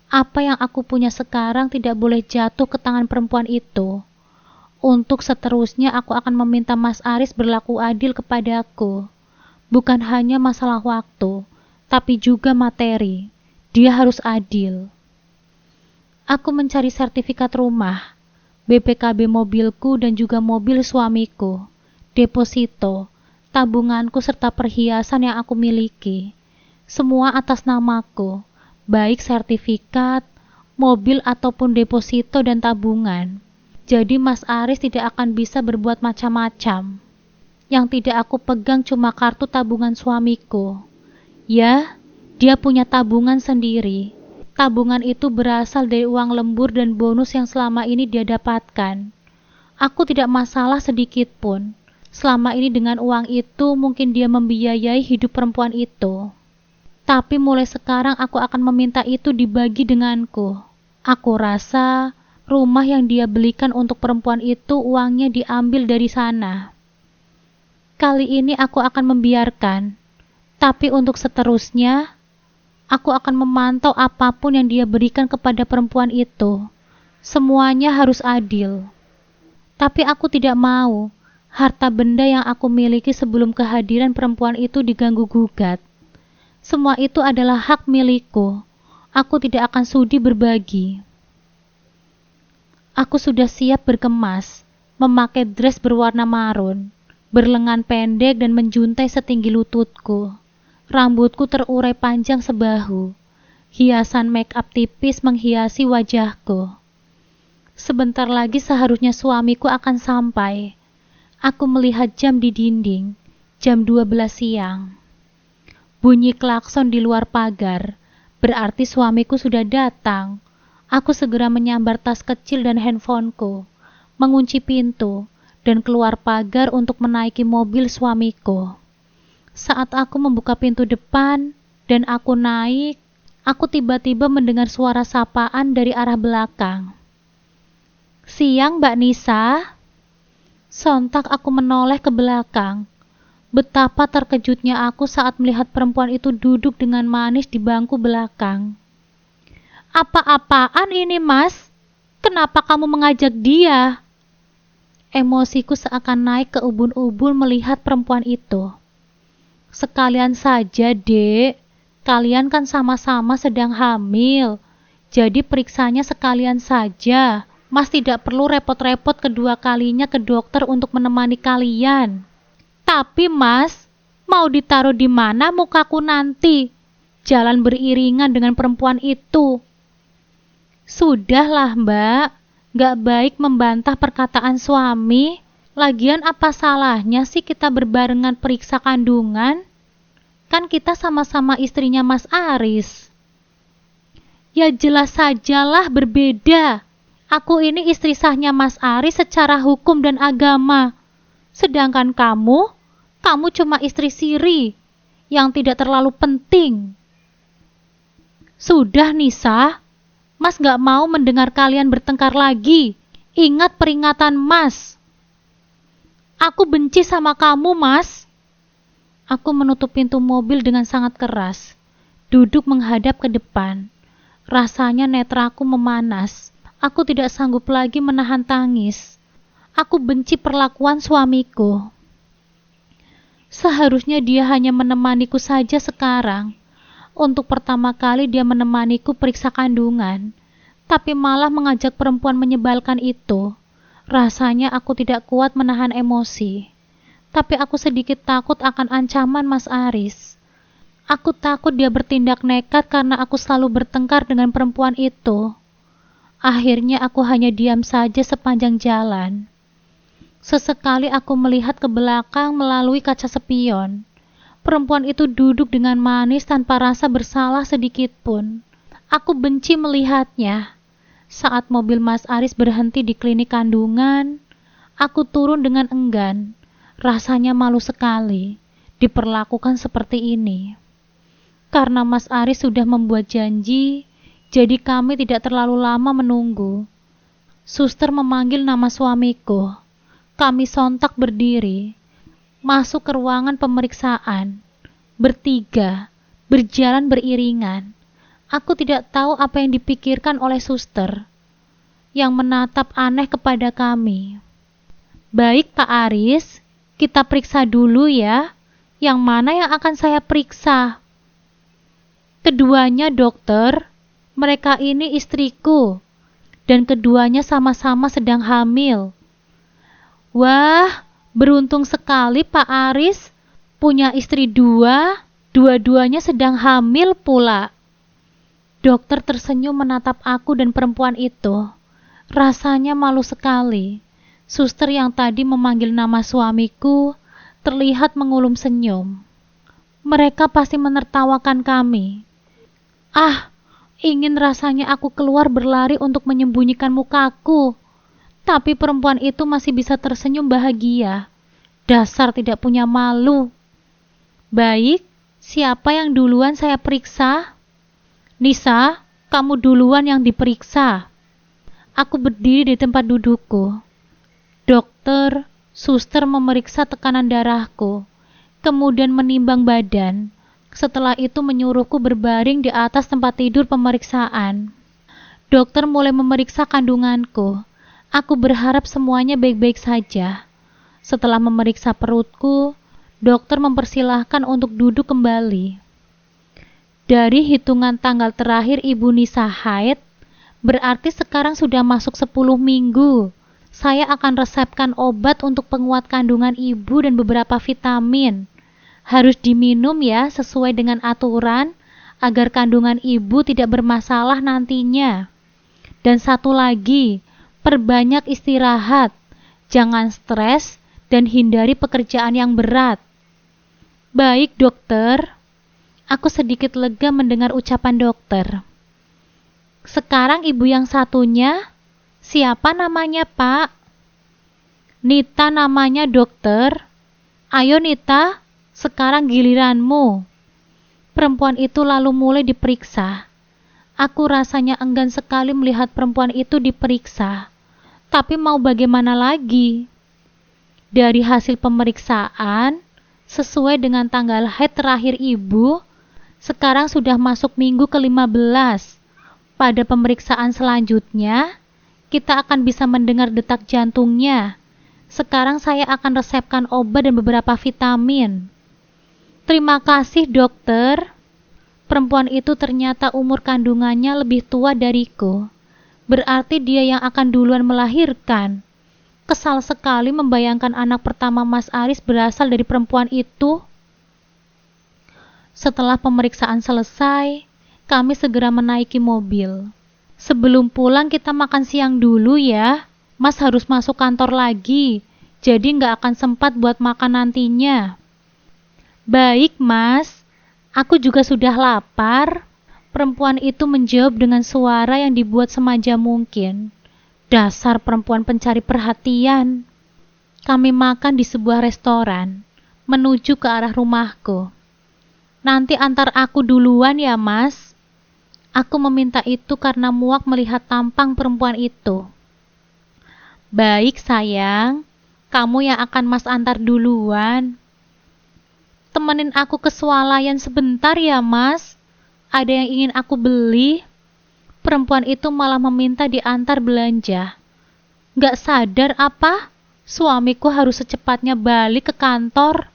Apa yang aku punya sekarang tidak boleh jatuh ke tangan perempuan itu. Untuk seterusnya aku akan meminta Mas Aris berlaku adil kepadaku. Bukan hanya masalah waktu, tapi juga materi. Dia harus adil. Aku mencari sertifikat rumah, BPKB mobilku dan juga mobil suamiku, deposito, tabunganku serta perhiasan yang aku miliki. Semua atas namaku, baik sertifikat, mobil ataupun deposito dan tabungan. Jadi Mas Aris tidak akan bisa berbuat macam-macam. Yang tidak aku pegang cuma kartu tabungan suamiku. Ya, dia punya tabungan sendiri. Tabungan itu berasal dari uang lembur dan bonus yang selama ini dia dapatkan. Aku tidak masalah sedikit pun. Selama ini dengan uang itu mungkin dia membiayai hidup perempuan itu. Tapi mulai sekarang aku akan meminta itu dibagi denganku. Aku rasa rumah yang dia belikan untuk perempuan itu uangnya diambil dari sana. Kali ini aku akan membiarkan. Tapi untuk seterusnya, aku akan memantau apapun yang dia berikan kepada perempuan itu. Semuanya harus adil. Tapi aku tidak mau harta benda yang aku miliki sebelum kehadiran perempuan itu diganggu-gugat. Semua itu adalah hak milikku. Aku tidak akan sudi berbagi. Aku sudah siap berkemas, memakai dress berwarna marun, berlengan pendek dan menjuntai setinggi lututku. Rambutku terurai panjang sebahu. Hiasan make up tipis menghiasi wajahku. Sebentar lagi seharusnya suamiku akan sampai. Aku melihat jam di dinding, jam 12 siang. Bunyi klakson di luar pagar, berarti suamiku sudah datang. Aku segera menyambar tas kecil dan handphoneku, mengunci pintu, dan keluar pagar untuk menaiki mobil suamiku. Saat aku membuka pintu depan, dan aku naik, aku tiba-tiba mendengar suara sapaan dari arah belakang. "Siang, Mbak Nisa." Sontak aku menoleh ke belakang. Betapa terkejutnya aku saat melihat perempuan itu duduk dengan manis di bangku belakang. "Apa-apaan ini, Mas? Kenapa kamu mengajak dia?" Emosiku seakan naik ke ubun-ubun melihat perempuan itu. "Sekalian saja, Dek. Kalian kan sama-sama sedang hamil. Jadi periksanya sekalian saja. Mas tidak perlu repot-repot kedua kalinya ke dokter untuk menemani kalian." "Tapi Mas, mau ditaruh di mana mukaku nanti? Jalan beriringan dengan perempuan itu." "Sudahlah Mbak, gak baik membantah perkataan suami. Lagian apa salahnya sih kita berbarengan periksa kandungan? Kan kita sama-sama istrinya Mas Aris." "Ya jelas sajalah berbeda. Aku ini istri sahnya Mas Aris secara hukum dan agama. Sedangkan kamu cuma istri siri yang tidak terlalu penting." "Sudah Nisa, Mas gak mau mendengar kalian bertengkar lagi. Ingat peringatan Mas." "Aku benci sama kamu, Mas." Aku menutup pintu mobil dengan sangat keras, duduk menghadap ke depan. Rasanya netraku memanas. Aku tidak sanggup lagi menahan tangis. Aku benci perlakuan suamiku. Seharusnya dia hanya menemaniku saja sekarang. Untuk pertama kali dia menemaniku periksa kandungan, tapi malah mengajak perempuan menyebalkan itu. Rasanya aku tidak kuat menahan emosi. Tapi aku sedikit takut akan ancaman Mas Aris. Aku takut dia bertindak nekat karena aku selalu bertengkar dengan perempuan itu. Akhirnya aku hanya diam saja sepanjang jalan. Sesekali aku melihat ke belakang melalui kaca spion. Perempuan itu duduk dengan manis tanpa rasa bersalah sedikit pun. Aku benci melihatnya. Saat mobil Mas Aris berhenti di klinik kandungan, aku turun dengan enggan. Rasanya malu sekali diperlakukan seperti ini. Karena Mas Aris sudah membuat janji, jadi kami tidak terlalu lama menunggu. Suster memanggil nama suamiku. Kami sontak berdiri, masuk ke ruangan pemeriksaan. Bertiga, berjalan beriringan. Aku tidak tahu apa yang dipikirkan oleh suster, yang menatap aneh kepada kami. Baik Pak Aris, kita periksa dulu ya. Yang mana yang akan saya periksa? Keduanya dokter, mereka ini istriku, dan keduanya sama-sama sedang hamil. Wah, beruntung sekali Pak Aris, punya istri dua, dua-duanya sedang hamil pula. Dokter tersenyum menatap aku dan perempuan itu. Rasanya malu sekali. Suster yang tadi memanggil nama suamiku terlihat mengulum senyum. Mereka pasti menertawakan kami. Ah, ingin rasanya aku keluar berlari untuk menyembunyikan mukaku. Tapi perempuan itu masih bisa tersenyum bahagia. Dasar tidak punya malu. Baik, siapa yang duluan saya periksa? Nisa, kamu duluan yang diperiksa. Aku berdiri di tempat dudukku. Dokter, suster memeriksa tekanan darahku, kemudian menimbang badan. Setelah itu menyuruhku berbaring di atas tempat tidur pemeriksaan. Dokter mulai memeriksa kandunganku. Aku berharap semuanya baik-baik saja. Setelah memeriksa perutku, dokter mempersilahkan untuk duduk kembali. Dari hitungan tanggal terakhir Ibu Nisa haid, berarti sekarang sudah masuk 10 minggu. Saya akan resepkan obat untuk penguat kandungan ibu dan beberapa vitamin. Harus diminum ya sesuai dengan aturan, agar kandungan ibu tidak bermasalah nantinya. Dan satu lagi, perbanyak istirahat, jangan stres, dan hindari pekerjaan yang berat. Baik dokter, aku sedikit lega mendengar ucapan dokter. Sekarang ibu yang satunya, siapa namanya Pak? Nita namanya dokter. Ayo Nita, sekarang giliranmu. Perempuan itu lalu mulai diperiksa. Aku rasanya enggan sekali melihat perempuan itu diperiksa. Tapi mau bagaimana lagi? Dari hasil pemeriksaan, sesuai dengan tanggal haid terakhir ibu, sekarang sudah masuk minggu ke-15. Pada pemeriksaan selanjutnya, kita akan bisa mendengar detak jantungnya. Sekarang saya akan resepkan obat dan beberapa vitamin. Terima kasih dokter. Perempuan itu ternyata umur kandungannya lebih tua dariku. Berarti dia yang akan duluan melahirkan. Kesal sekali membayangkan anak pertama Mas Aris berasal dari perempuan itu. Setelah pemeriksaan selesai, kami segera menaiki mobil. Sebelum pulang kita makan siang dulu ya. Mas harus masuk kantor lagi, jadi nggak akan sempat buat makan nantinya. Baik Mas, aku juga sudah lapar. Perempuan itu menjawab dengan suara yang dibuat semanja mungkin. Dasar perempuan pencari perhatian. Kami makan di sebuah restoran, menuju ke arah rumahku. Nanti antar aku duluan ya Mas. Aku meminta itu karena muak melihat tampang perempuan itu. Baik sayang, kamu yang akan Mas antar duluan. Temenin aku ke swalayan sebentar ya Mas. Ada yang ingin aku beli. Perempuan itu malah meminta diantar belanja. Gak sadar apa? Suamiku harus secepatnya balik ke kantor.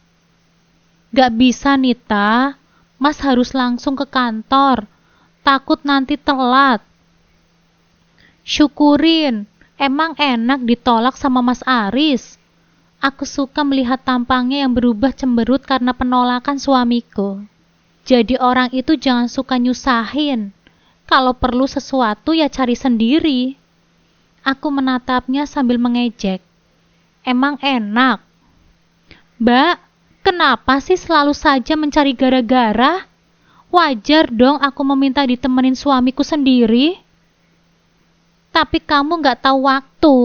Gak bisa Nita, Mas harus langsung ke kantor. Takut nanti telat. Syukurin, emang enak ditolak sama Mas Aris. Aku suka melihat tampangnya yang berubah cemberut karena penolakan suamiku. Jadi orang itu jangan suka nyusahin. Kalau perlu sesuatu ya cari sendiri. Aku menatapnya sambil mengejek. emang enak. Mbak, kenapa sih selalu saja mencari gara-gara? Wajar dong aku meminta ditemenin suamiku sendiri. Tapi kamu nggak tahu waktu.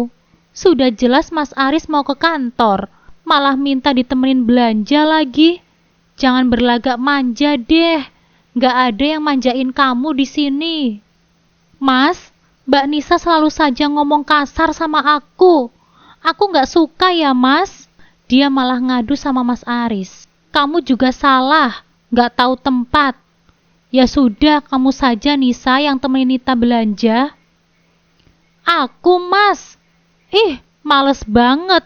Sudah jelas Mas Aris mau ke kantor, malah minta ditemenin belanja lagi. Jangan berlagak manja deh. Nggak ada yang manjain kamu di sini. Mas, Mbak Nisa selalu saja ngomong kasar sama aku. Aku nggak suka ya, Mas. Dia malah ngadu sama Mas Aris. Kamu juga salah, nggak tahu tempat. Ya sudah, kamu saja Nisa yang temenin Nita belanja. Aku, Mas. Males banget.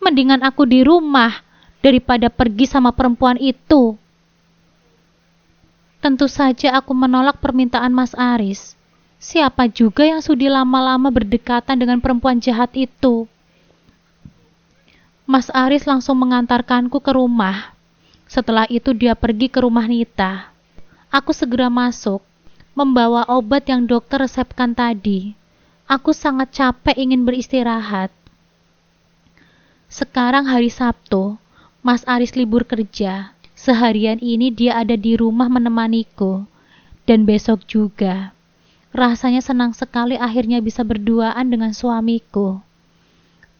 Mendingan aku di rumah daripada pergi sama perempuan itu. Tentu saja aku menolak permintaan Mas Aris. Siapa juga yang sudi lama-lama berdekatan dengan perempuan jahat itu? Mas Aris langsung mengantarkanku ke rumah. Setelah itu dia pergi ke rumah Nita. Aku segera masuk, membawa obat yang dokter resepkan tadi. Aku sangat capek ingin beristirahat. Sekarang hari Sabtu, Mas Aris libur kerja. Seharian ini dia ada di rumah menemaniku. Dan besok juga. Rasanya senang sekali akhirnya bisa berduaan dengan suamiku.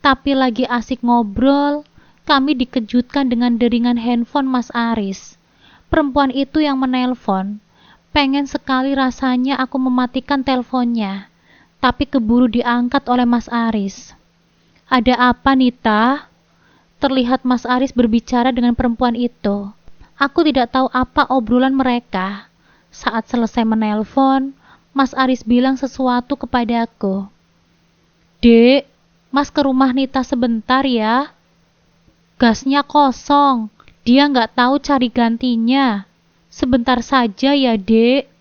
Tapi lagi asik ngobrol, kami dikejutkan dengan deringan handphone Mas Aris. Perempuan itu yang menelpon. Pengen sekali rasanya aku mematikan teleponnya. Tapi keburu diangkat oleh Mas Aris. Ada apa, Nita? Terlihat Mas Aris berbicara dengan perempuan itu. Aku tidak tahu apa obrolan mereka. Saat selesai menelpon, Mas Aris bilang sesuatu kepadaku. Dek, Mas ke rumah Nita sebentar ya. Gasnya kosong, dia nggak tahu cari gantinya. Sebentar saja ya, Dek.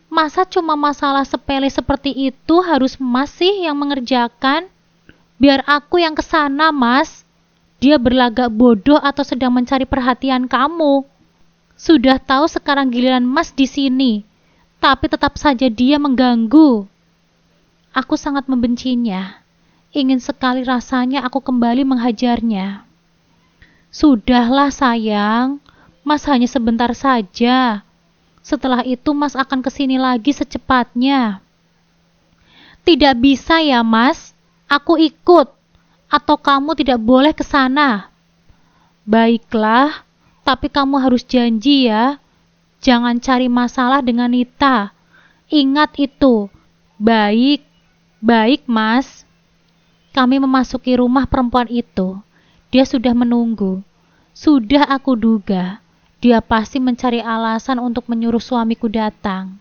Masa cuma masalah sepele seperti itu harus Mas sih yang mengerjakan? Biar aku yang kesana, Mas. Dia berlagak bodoh atau sedang mencari perhatian kamu. Sudah tahu sekarang giliran Mas di sini, tapi tetap saja dia mengganggu. Aku sangat membencinya. Ingin sekali rasanya aku kembali menghajarnya. Sudahlah sayang, Mas hanya sebentar saja. Setelah itu Mas akan kesini lagi secepatnya. Tidak bisa ya Mas, aku ikut. Atau kamu tidak boleh ke sana. Baiklah, tapi kamu harus janji ya. Jangan cari masalah dengan Nita. Ingat itu. Baik, baik Mas. Kami memasuki rumah perempuan itu. Dia sudah menunggu. Sudah aku duga. Dia pasti mencari alasan untuk menyuruh suamiku datang.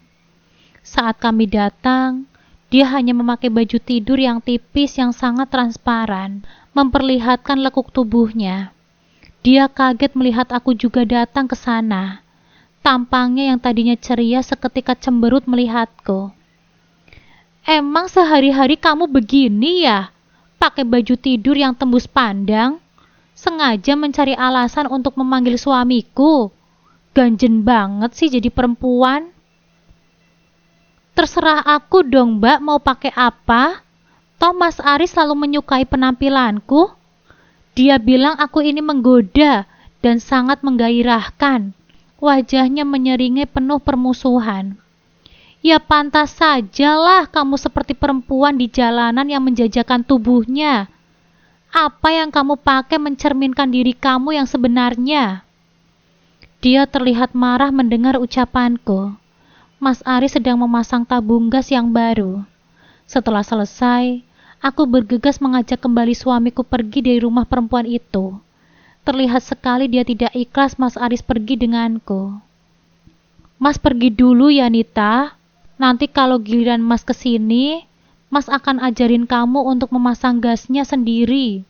Saat kami datang, dia hanya memakai baju tidur yang tipis yang sangat transparan, memperlihatkan lekuk tubuhnya. Dia kaget melihat aku juga datang ke sana. Tampangnya yang tadinya ceria seketika cemberut melihatku. Emang sehari-hari kamu begini ya? Pakai baju tidur yang tembus pandang? Sengaja mencari alasan untuk memanggil suamiku. Ganjen banget sih jadi perempuan. Terserah aku dong Mbak mau pakai apa. Toh Mas Aris selalu menyukai penampilanku. Dia bilang aku ini menggoda dan sangat menggairahkan. Wajahnya menyeringai penuh permusuhan. Ya pantas sajalah kamu seperti perempuan di jalanan yang menjajakan tubuhnya. Apa yang kamu pakai mencerminkan diri kamu yang sebenarnya? Dia terlihat marah mendengar ucapanku. Mas Aris sedang memasang tabung gas yang baru. Setelah selesai, aku bergegas mengajak kembali suamiku pergi dari rumah perempuan itu. Terlihat sekali dia tidak ikhlas Mas Aris pergi denganku. Mas pergi dulu ya Nita. Nanti kalau giliran Mas kesini, Mas akan ajarin kamu untuk memasang gasnya sendiri.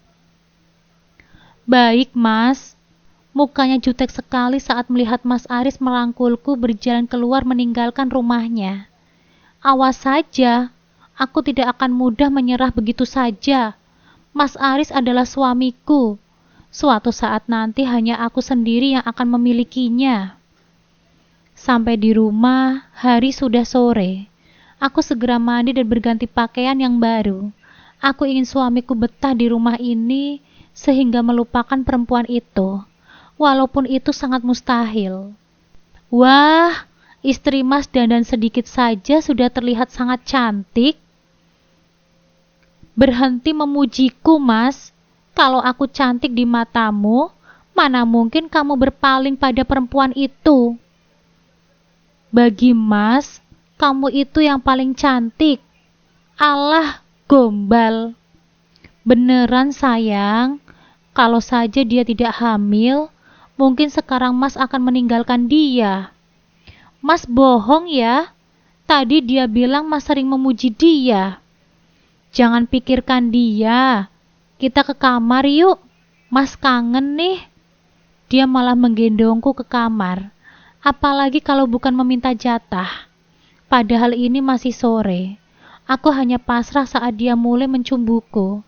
Baik Mas. Mukanya jutek sekali saat melihat Mas Aris merangkulku berjalan keluar meninggalkan rumahnya. Awas saja, aku tidak akan mudah menyerah begitu saja. Mas Aris adalah suamiku. Suatu saat nanti hanya aku sendiri yang akan memilikinya. Sampai di rumah, hari sudah sore. Aku segera mandi dan berganti pakaian yang baru. Aku ingin suamiku betah di rumah ini sehingga melupakan perempuan itu, walaupun itu sangat mustahil. Wah, istri Mas dandan sedikit saja sudah terlihat sangat cantik. Berhenti memujiku, Mas. Kalau aku cantik di matamu, mana mungkin kamu berpaling pada perempuan itu? Bagi Mas, kamu itu yang paling cantik. Alah, gombal. Beneran sayang, kalau saja dia tidak hamil, mungkin sekarang Mas akan meninggalkan dia. Mas bohong ya, tadi dia bilang Mas sering memuji dia. Jangan pikirkan dia, kita ke kamar yuk, Mas kangen nih. Dia malah menggendongku ke kamar. Apalagi kalau bukan meminta jatah. Padahal ini masih sore. Aku hanya pasrah saat dia mulai mencumbuku.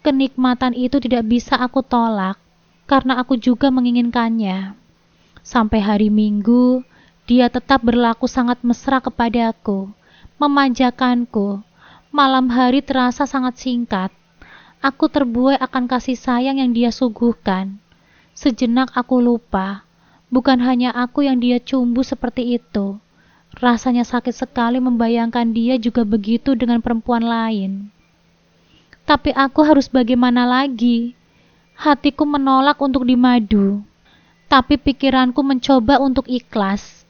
Kenikmatan itu tidak bisa aku tolak, karena aku juga menginginkannya. Sampai hari Minggu, dia tetap berlaku sangat mesra kepadaku, memanjakanku. Malam hari terasa sangat singkat. Aku terbuai akan kasih sayang yang dia suguhkan. Sejenak aku lupa. Bukan hanya aku yang dia cumbu seperti itu. Rasanya sakit sekali membayangkan dia juga begitu dengan perempuan lain. Tapi aku harus bagaimana lagi? Hatiku menolak untuk dimadu. Tapi pikiranku mencoba untuk ikhlas.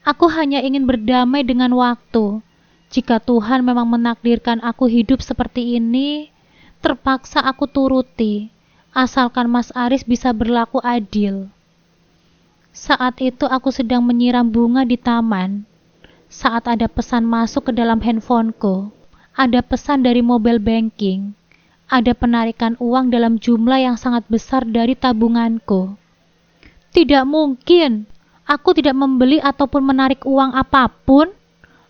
Aku hanya ingin berdamai dengan waktu. Jika Tuhan memang menakdirkan aku hidup seperti ini, terpaksa aku turuti. Asalkan Mas Aris bisa berlaku adil. Saat itu aku sedang menyiram bunga di taman. Saat ada pesan masuk ke dalam handphoneku. Ada pesan dari mobile banking. Ada penarikan uang dalam jumlah yang sangat besar dari tabunganku. Tidak mungkin. Aku tidak membeli ataupun menarik uang apapun.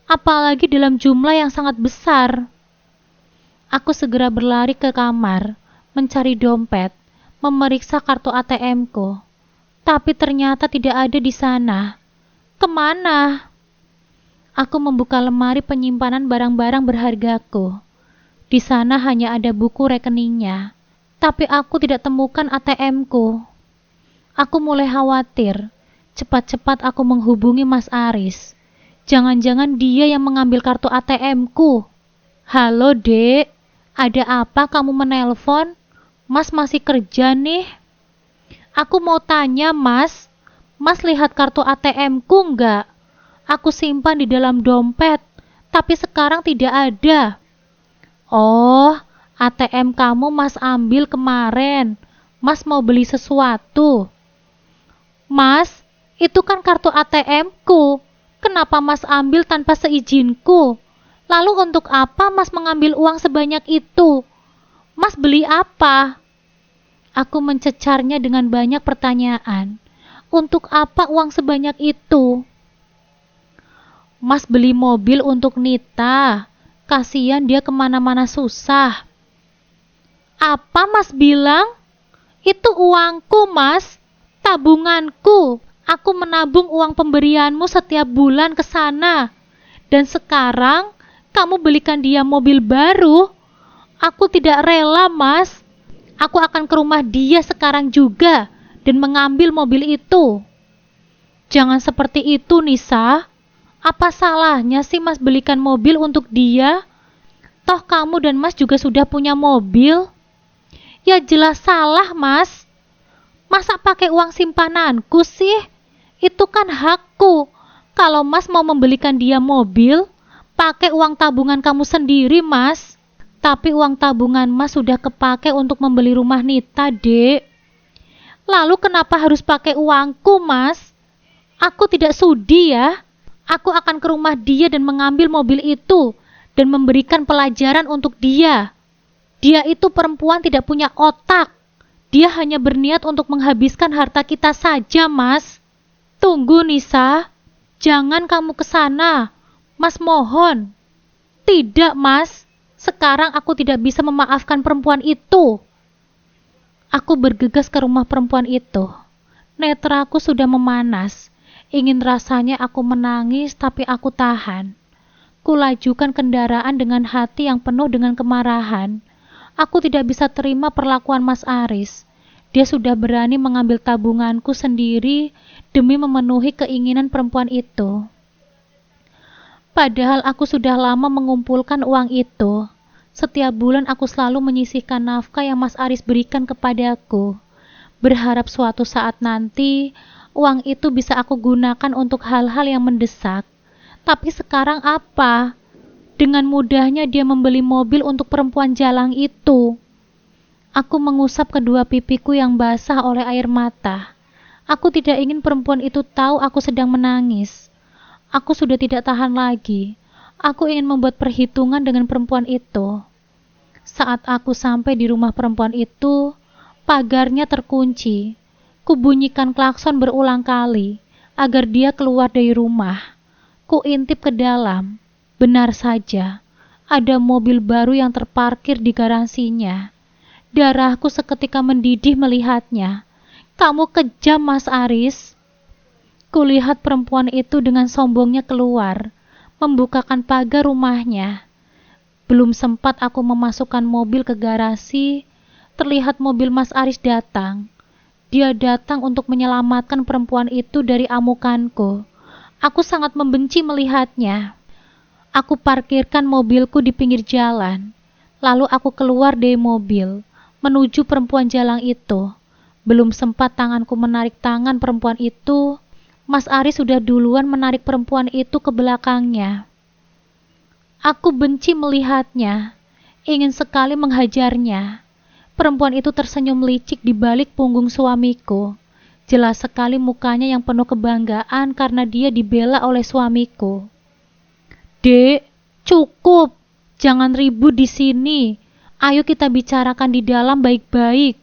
Apalagi dalam jumlah yang sangat besar. Aku segera berlari ke kamar. Mencari dompet. Memeriksa kartu ATM-ku. Tapi ternyata tidak ada di sana. Kemana? Aku membuka lemari penyimpanan barang-barang berhargaku. Di sana hanya ada buku rekeningnya. Tapi aku tidak temukan ATM-ku. Aku mulai khawatir. Cepat-cepat aku menghubungi Mas Aris. Jangan-jangan dia yang mengambil kartu ATM-ku. Halo, Dek. Ada apa kamu menelpon? Mas masih kerja nih. Aku mau tanya, Mas. Mas lihat kartu ATM-ku enggak? Aku simpan di dalam dompet, tapi sekarang tidak ada. Oh, ATM kamu Mas ambil kemarin. Mas mau beli sesuatu. Mas, itu kan kartu ATM-ku. Kenapa Mas ambil tanpa seizinku? Lalu untuk apa Mas mengambil uang sebanyak itu? Mas beli apa? Aku mencecarnya dengan banyak pertanyaan. Untuk apa uang sebanyak itu? Mas beli mobil untuk Nita. Kasihan dia kemana-mana susah. Apa Mas bilang? Itu uangku, Mas. Tabunganku. Aku menabung uang pemberianmu setiap bulan ke sana. Dan sekarang kamu belikan dia mobil baru. Aku tidak rela, Mas. Aku akan ke rumah dia sekarang juga dan mengambil mobil itu. Jangan seperti itu, Nisa. Apa salahnya sih Mas belikan mobil untuk dia? Toh kamu dan Mas juga sudah punya mobil. Ya jelas salah, Mas. Masa pakai uang simpananku sih? Itu kan hakku. Kalau Mas mau membelikan dia mobil, pakai uang tabungan kamu sendiri, Mas. Tapi uang tabungan Mas sudah kepake untuk membeli rumah Nita, Dek. Lalu kenapa harus pakai uangku, Mas? Aku tidak sudi ya. Aku akan ke rumah dia dan mengambil mobil itu dan memberikan pelajaran untuk dia. Dia itu perempuan tidak punya otak. Dia hanya berniat untuk menghabiskan harta kita saja, Mas. Tunggu, Nisa. Jangan kamu ke sana. Mas mohon. Tidak, Mas. Sekarang aku tidak bisa memaafkan perempuan itu. Aku bergegas ke rumah perempuan itu. Netraku sudah memanas. Ingin rasanya aku menangis, tapi aku tahan. Kulajukan kendaraan dengan hati yang penuh dengan kemarahan. Aku tidak bisa terima perlakuan Mas Aris. Dia sudah berani mengambil tabunganku sendiri demi memenuhi keinginan perempuan itu. Padahal aku sudah lama mengumpulkan uang itu. Setiap bulan aku selalu menyisihkan nafkah yang Mas Aris berikan kepadaku. Berharap suatu saat nanti, uang itu bisa aku gunakan untuk hal-hal yang mendesak. Tapi sekarang apa? Dengan mudahnya dia membeli mobil untuk perempuan jalang itu. Aku mengusap kedua pipiku yang basah oleh air mata. Aku tidak ingin perempuan itu tahu aku sedang menangis. Aku sudah tidak tahan lagi. Aku ingin membuat perhitungan dengan perempuan itu. Saat aku sampai di rumah perempuan itu, pagarnya terkunci. Kubunyikan klakson berulang kali agar dia keluar dari rumah. Kuintip ke dalam. Benar saja, ada mobil baru yang terparkir di garasinya. Darahku seketika mendidih melihatnya. Kamu kejam, Mas Aris. Kulihat perempuan itu dengan sombongnya keluar, membukakan pagar rumahnya. Belum sempat aku memasukkan mobil ke garasi, terlihat mobil Mas Aris datang. Dia datang untuk menyelamatkan perempuan itu dari amukanku. Aku sangat membenci melihatnya. Aku parkirkan mobilku di pinggir jalan. Lalu aku keluar dari mobil, menuju perempuan jalang itu. Belum sempat tanganku menarik tangan perempuan itu, Mas Aris sudah duluan menarik perempuan itu ke belakangnya. Aku benci melihatnya, ingin sekali menghajarnya. Perempuan itu tersenyum licik di balik punggung suamiku. Jelas sekali mukanya yang penuh kebanggaan karena dia dibela oleh suamiku. Dek, cukup. Jangan ribut di sini. Ayo kita bicarakan di dalam baik-baik.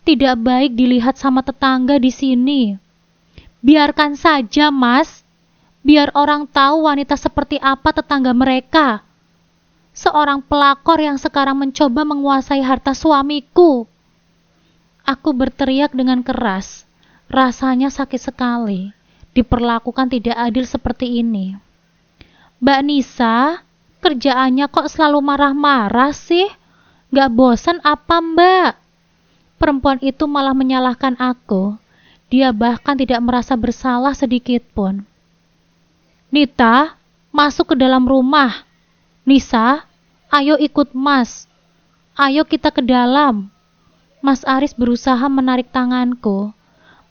Tidak baik dilihat sama tetangga di sini. Biarkan saja, Mas. Biar orang tahu wanita seperti apa tetangga mereka. Seorang pelakor yang sekarang mencoba menguasai harta suamiku. Aku berteriak dengan keras. Rasanya sakit sekali. Diperlakukan tidak adil seperti ini. Mbak Nisa, kerjaannya kok selalu marah-marah sih? Gak bosan apa, Mbak? Perempuan itu malah menyalahkan aku. Dia bahkan tidak merasa bersalah sedikit pun. Nita, masuk ke dalam rumah. Nisa, ayo ikut Mas. Ayo kita ke dalam. Mas Aris berusaha menarik tanganku.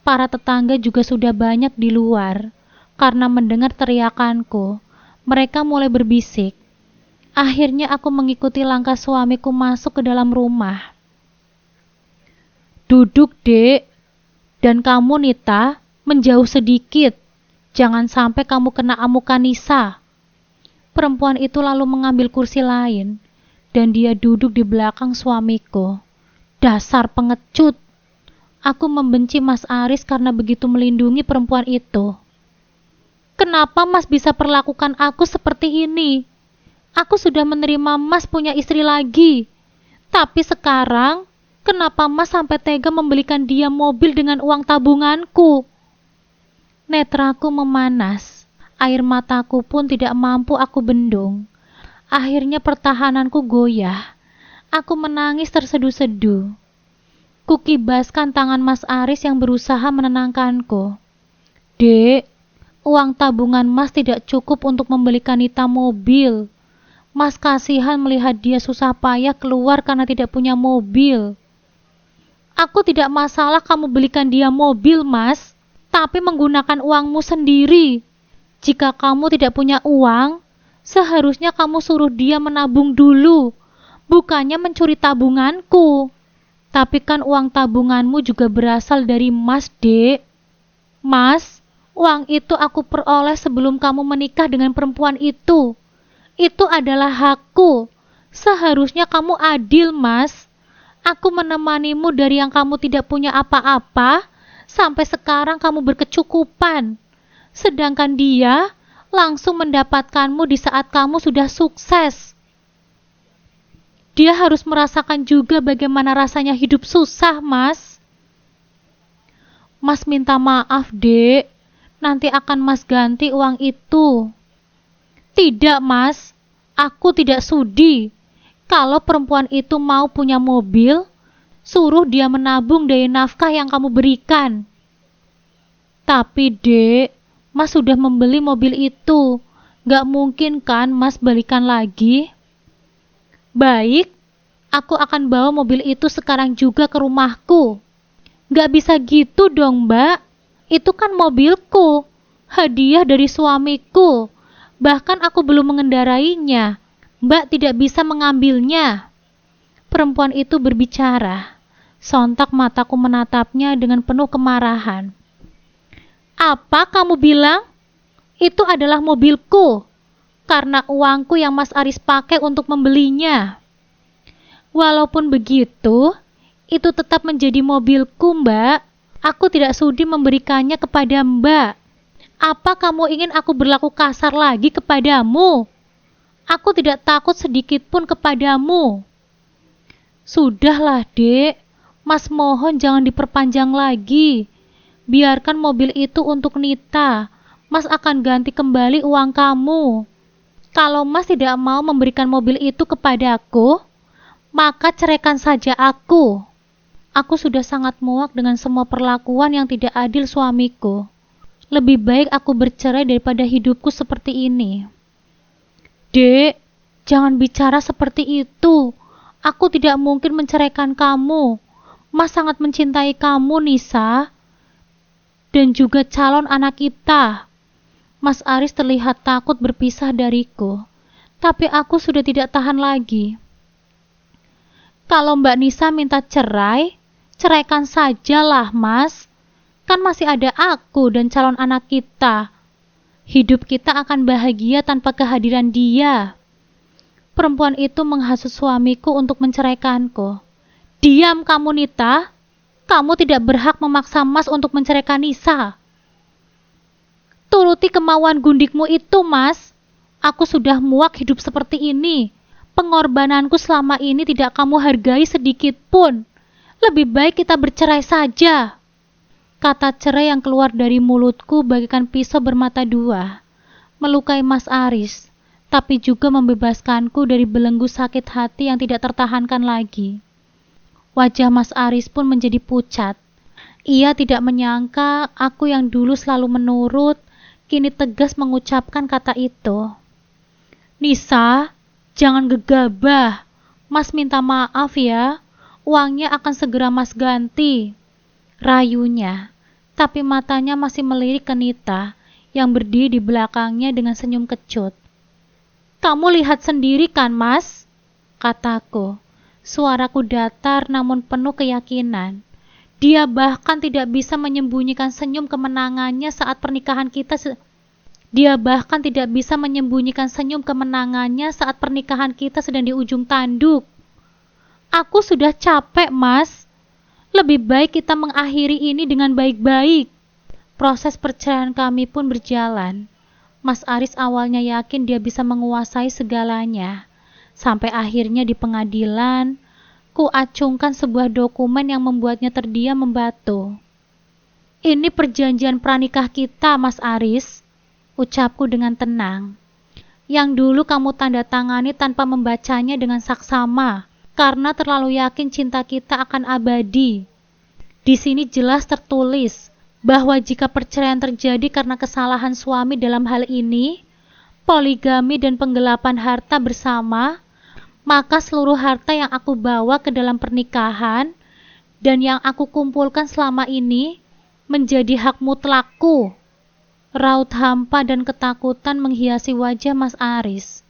Para tetangga juga sudah banyak di luar. Karena mendengar teriakanku, mereka mulai berbisik. Akhirnya aku mengikuti langkah suamiku masuk ke dalam rumah. Duduk, Dek. Dan kamu, Nita, menjauh sedikit. Jangan sampai kamu kena amukan Nisa. Perempuan itu lalu mengambil kursi lain, dan dia duduk di belakang suamiku. Dasar pengecut. Aku membenci Mas Aris karena begitu melindungi perempuan itu. Kenapa Mas bisa perlakukan aku seperti ini? Aku sudah menerima Mas punya istri lagi. Tapi sekarang, kenapa Mas sampai tega membelikan dia mobil dengan uang tabunganku? Netraku memanas. Air mataku pun tidak mampu aku bendung. Akhirnya pertahananku goyah. Aku menangis terseduh-seduh. Kukibaskan tangan Mas Aris yang berusaha menenangkanku. Dek, uang tabungan Mas tidak cukup untuk membelikan Nita mobil. Mas kasihan melihat dia susah payah keluar karena tidak punya mobil. Aku tidak masalah kamu belikan dia mobil, Mas, tapi menggunakan uangmu sendiri. Jika kamu tidak punya uang, seharusnya kamu suruh dia menabung dulu, bukannya mencuri tabunganku. Tapi kan uang tabunganmu juga berasal dari Mas, Dek. Mas, uang itu aku peroleh sebelum kamu menikah dengan perempuan itu. Itu adalah hakku. Seharusnya kamu adil, Mas. Aku menemanimu dari yang kamu tidak punya apa-apa, sampai sekarang kamu berkecukupan. Sedangkan dia langsung mendapatkanmu di saat kamu sudah sukses. Dia harus merasakan juga bagaimana rasanya hidup susah, Mas. Mas minta maaf, Dek. Nanti akan Mas ganti uang itu. Tidak, Mas. Aku tidak sudi. Kalau perempuan itu mau punya mobil, suruh dia menabung dari nafkah yang kamu berikan. Tapi, Dek, Mas sudah membeli mobil itu. Gak mungkin kan Mas balikan lagi? Baik, aku akan bawa mobil itu sekarang juga ke rumahku. Gak bisa gitu dong, Mbak. Itu kan mobilku, hadiah dari suamiku. Bahkan aku belum mengendarainya. Mbak tidak bisa mengambilnya. Perempuan itu berbicara. Sontak mataku menatapnya dengan penuh kemarahan. Apa kamu bilang? Itu adalah mobilku. Karena uangku yang Mas Aris pakai untuk membelinya. Walaupun begitu, itu tetap menjadi mobilku, Mbak. Aku tidak sudi memberikannya kepada Mbak. Apa kamu ingin aku berlaku kasar lagi kepadamu? Aku tidak takut sedikit pun kepadamu. Sudahlah, Dek. Mas mohon jangan diperpanjang lagi. Biarkan mobil itu untuk Nita. Mas akan ganti kembali uang kamu. Kalau Mas tidak mau memberikan mobil itu kepadaku, maka ceraikan saja aku. Aku sudah sangat muak dengan semua perlakuan yang tidak adil suamiku. Lebih baik aku bercerai daripada hidupku seperti ini. Dek, jangan bicara seperti itu. Aku tidak mungkin menceraikan kamu. Mas sangat mencintai kamu, Nisa. Dan juga calon anak kita. Mas Aris terlihat takut berpisah dariku. Tapi aku sudah tidak tahan lagi. Kalau Mbak Nisa minta cerai, ceraikan sajalah, Mas. Kan masih ada aku dan calon anak kita. Hidup kita akan bahagia tanpa kehadiran dia. Perempuan itu menghasut suamiku untuk menceraikanku. Diam kamu, Nita. Kamu tidak berhak memaksa Mas untuk menceraikan Nisa. Turuti kemauan gundikmu itu, Mas. Aku sudah muak hidup seperti ini. Pengorbananku selama ini tidak kamu hargai sedikit pun. Lebih baik kita bercerai saja. Kata cerai yang keluar dari mulutku bagaikan pisau bermata dua, melukai Mas Aris, tapi juga membebaskanku dari belenggu sakit hati yang tidak tertahankan lagi. Wajah Mas Aris pun menjadi pucat. Ia tidak menyangka aku yang dulu selalu menurut, kini tegas mengucapkan kata itu. Nisa, jangan gegabah. Mas minta maaf ya. Uangnya akan segera Mas ganti. Rayunya, tapi matanya masih melirik ke Nita yang berdiri di belakangnya dengan senyum kecut. Kamu lihat sendiri kan, Mas? Kataku. Suaraku datar namun penuh keyakinan. Dia bahkan tidak bisa menyembunyikan senyum kemenangannya saat pernikahan kita sedang di ujung tanduk. Aku sudah capek, Mas. Lebih baik kita mengakhiri ini dengan baik-baik. Proses perceraian kami pun berjalan. Mas Aris awalnya yakin dia bisa menguasai segalanya. Sampai akhirnya di pengadilan, ku acungkan sebuah dokumen yang membuatnya terdiam membatu. Ini perjanjian pranikah kita, Mas Aris, ucapku dengan tenang. Yang dulu kamu tanda tangani tanpa membacanya dengan saksama. Karena terlalu yakin cinta kita akan abadi. Di sini jelas tertulis bahwa jika perceraian terjadi karena kesalahan suami dalam hal ini, poligami dan penggelapan harta bersama, maka seluruh harta yang aku bawa ke dalam pernikahan dan yang aku kumpulkan selama ini menjadi hak mutlakku. Raut hampa dan ketakutan menghiasi wajah Mas Aris.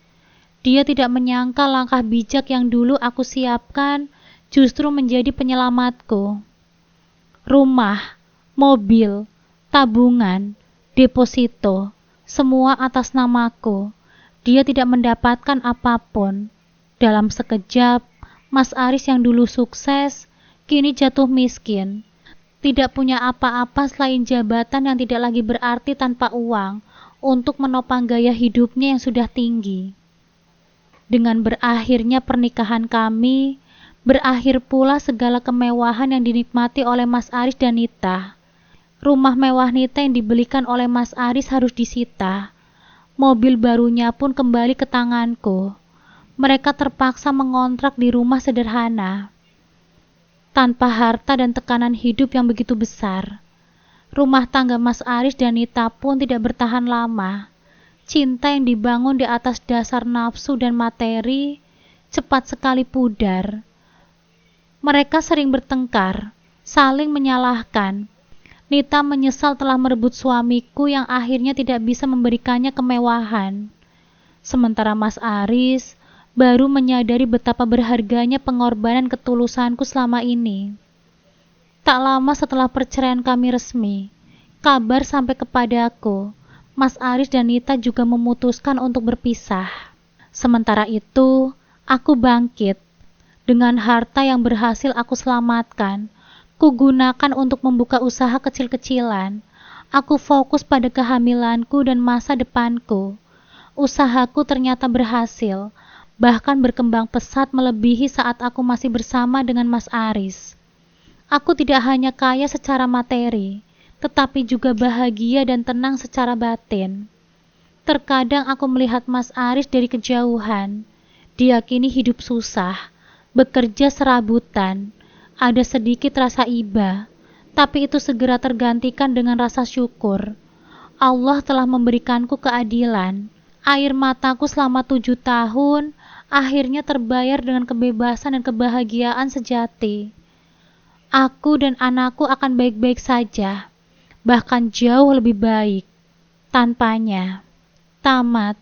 Dia tidak menyangka langkah bijak yang dulu aku siapkan justru menjadi penyelamatku. Rumah, mobil, tabungan, deposito, semua atas namaku. Dia tidak mendapatkan apapun. Dalam sekejap, Mas Aris yang dulu sukses, kini jatuh miskin. Tidak punya apa-apa selain jabatan yang tidak lagi berarti tanpa uang untuk menopang gaya hidupnya yang sudah tinggi. Dengan berakhirnya pernikahan kami, berakhir pula segala kemewahan yang dinikmati oleh Mas Aris dan Nita. Rumah mewah Nita yang dibelikan oleh Mas Aris harus disita. Mobil barunya pun kembali ke tanganku. Mereka terpaksa mengontrak di rumah sederhana, tanpa harta dan tekanan hidup yang begitu besar. Rumah tangga Mas Aris dan Nita pun tidak bertahan lama. Cinta yang dibangun di atas dasar nafsu dan materi cepat sekali pudar. Mereka sering bertengkar, saling menyalahkan. Nita menyesal telah merebut suamiku yang akhirnya tidak bisa memberikannya kemewahan. Sementara Mas Aris baru menyadari betapa berharganya pengorbanan ketulusanku selama ini. Tak lama setelah perceraian kami resmi, kabar sampai kepadaku, Mas Aris dan Nita juga memutuskan untuk berpisah. Sementara itu, aku bangkit. Dengan harta yang berhasil aku selamatkan, kugunakan untuk membuka usaha kecil-kecilan. Aku fokus pada kehamilanku dan masa depanku. Usahaku ternyata berhasil, bahkan berkembang pesat melebihi saat aku masih bersama dengan Mas Aris. Aku tidak hanya kaya secara materi, tetapi juga bahagia dan tenang secara batin. Terkadang aku melihat Mas Aris dari kejauhan. Dia kini hidup susah, bekerja serabutan, ada sedikit rasa iba, tapi itu segera tergantikan dengan rasa syukur. Allah telah memberikanku keadilan. Air mataku selama 7 tahun akhirnya terbayar dengan kebebasan dan kebahagiaan sejati. Aku dan anakku akan baik-baik saja, bahkan jauh lebih baik tanpanya. Tamat.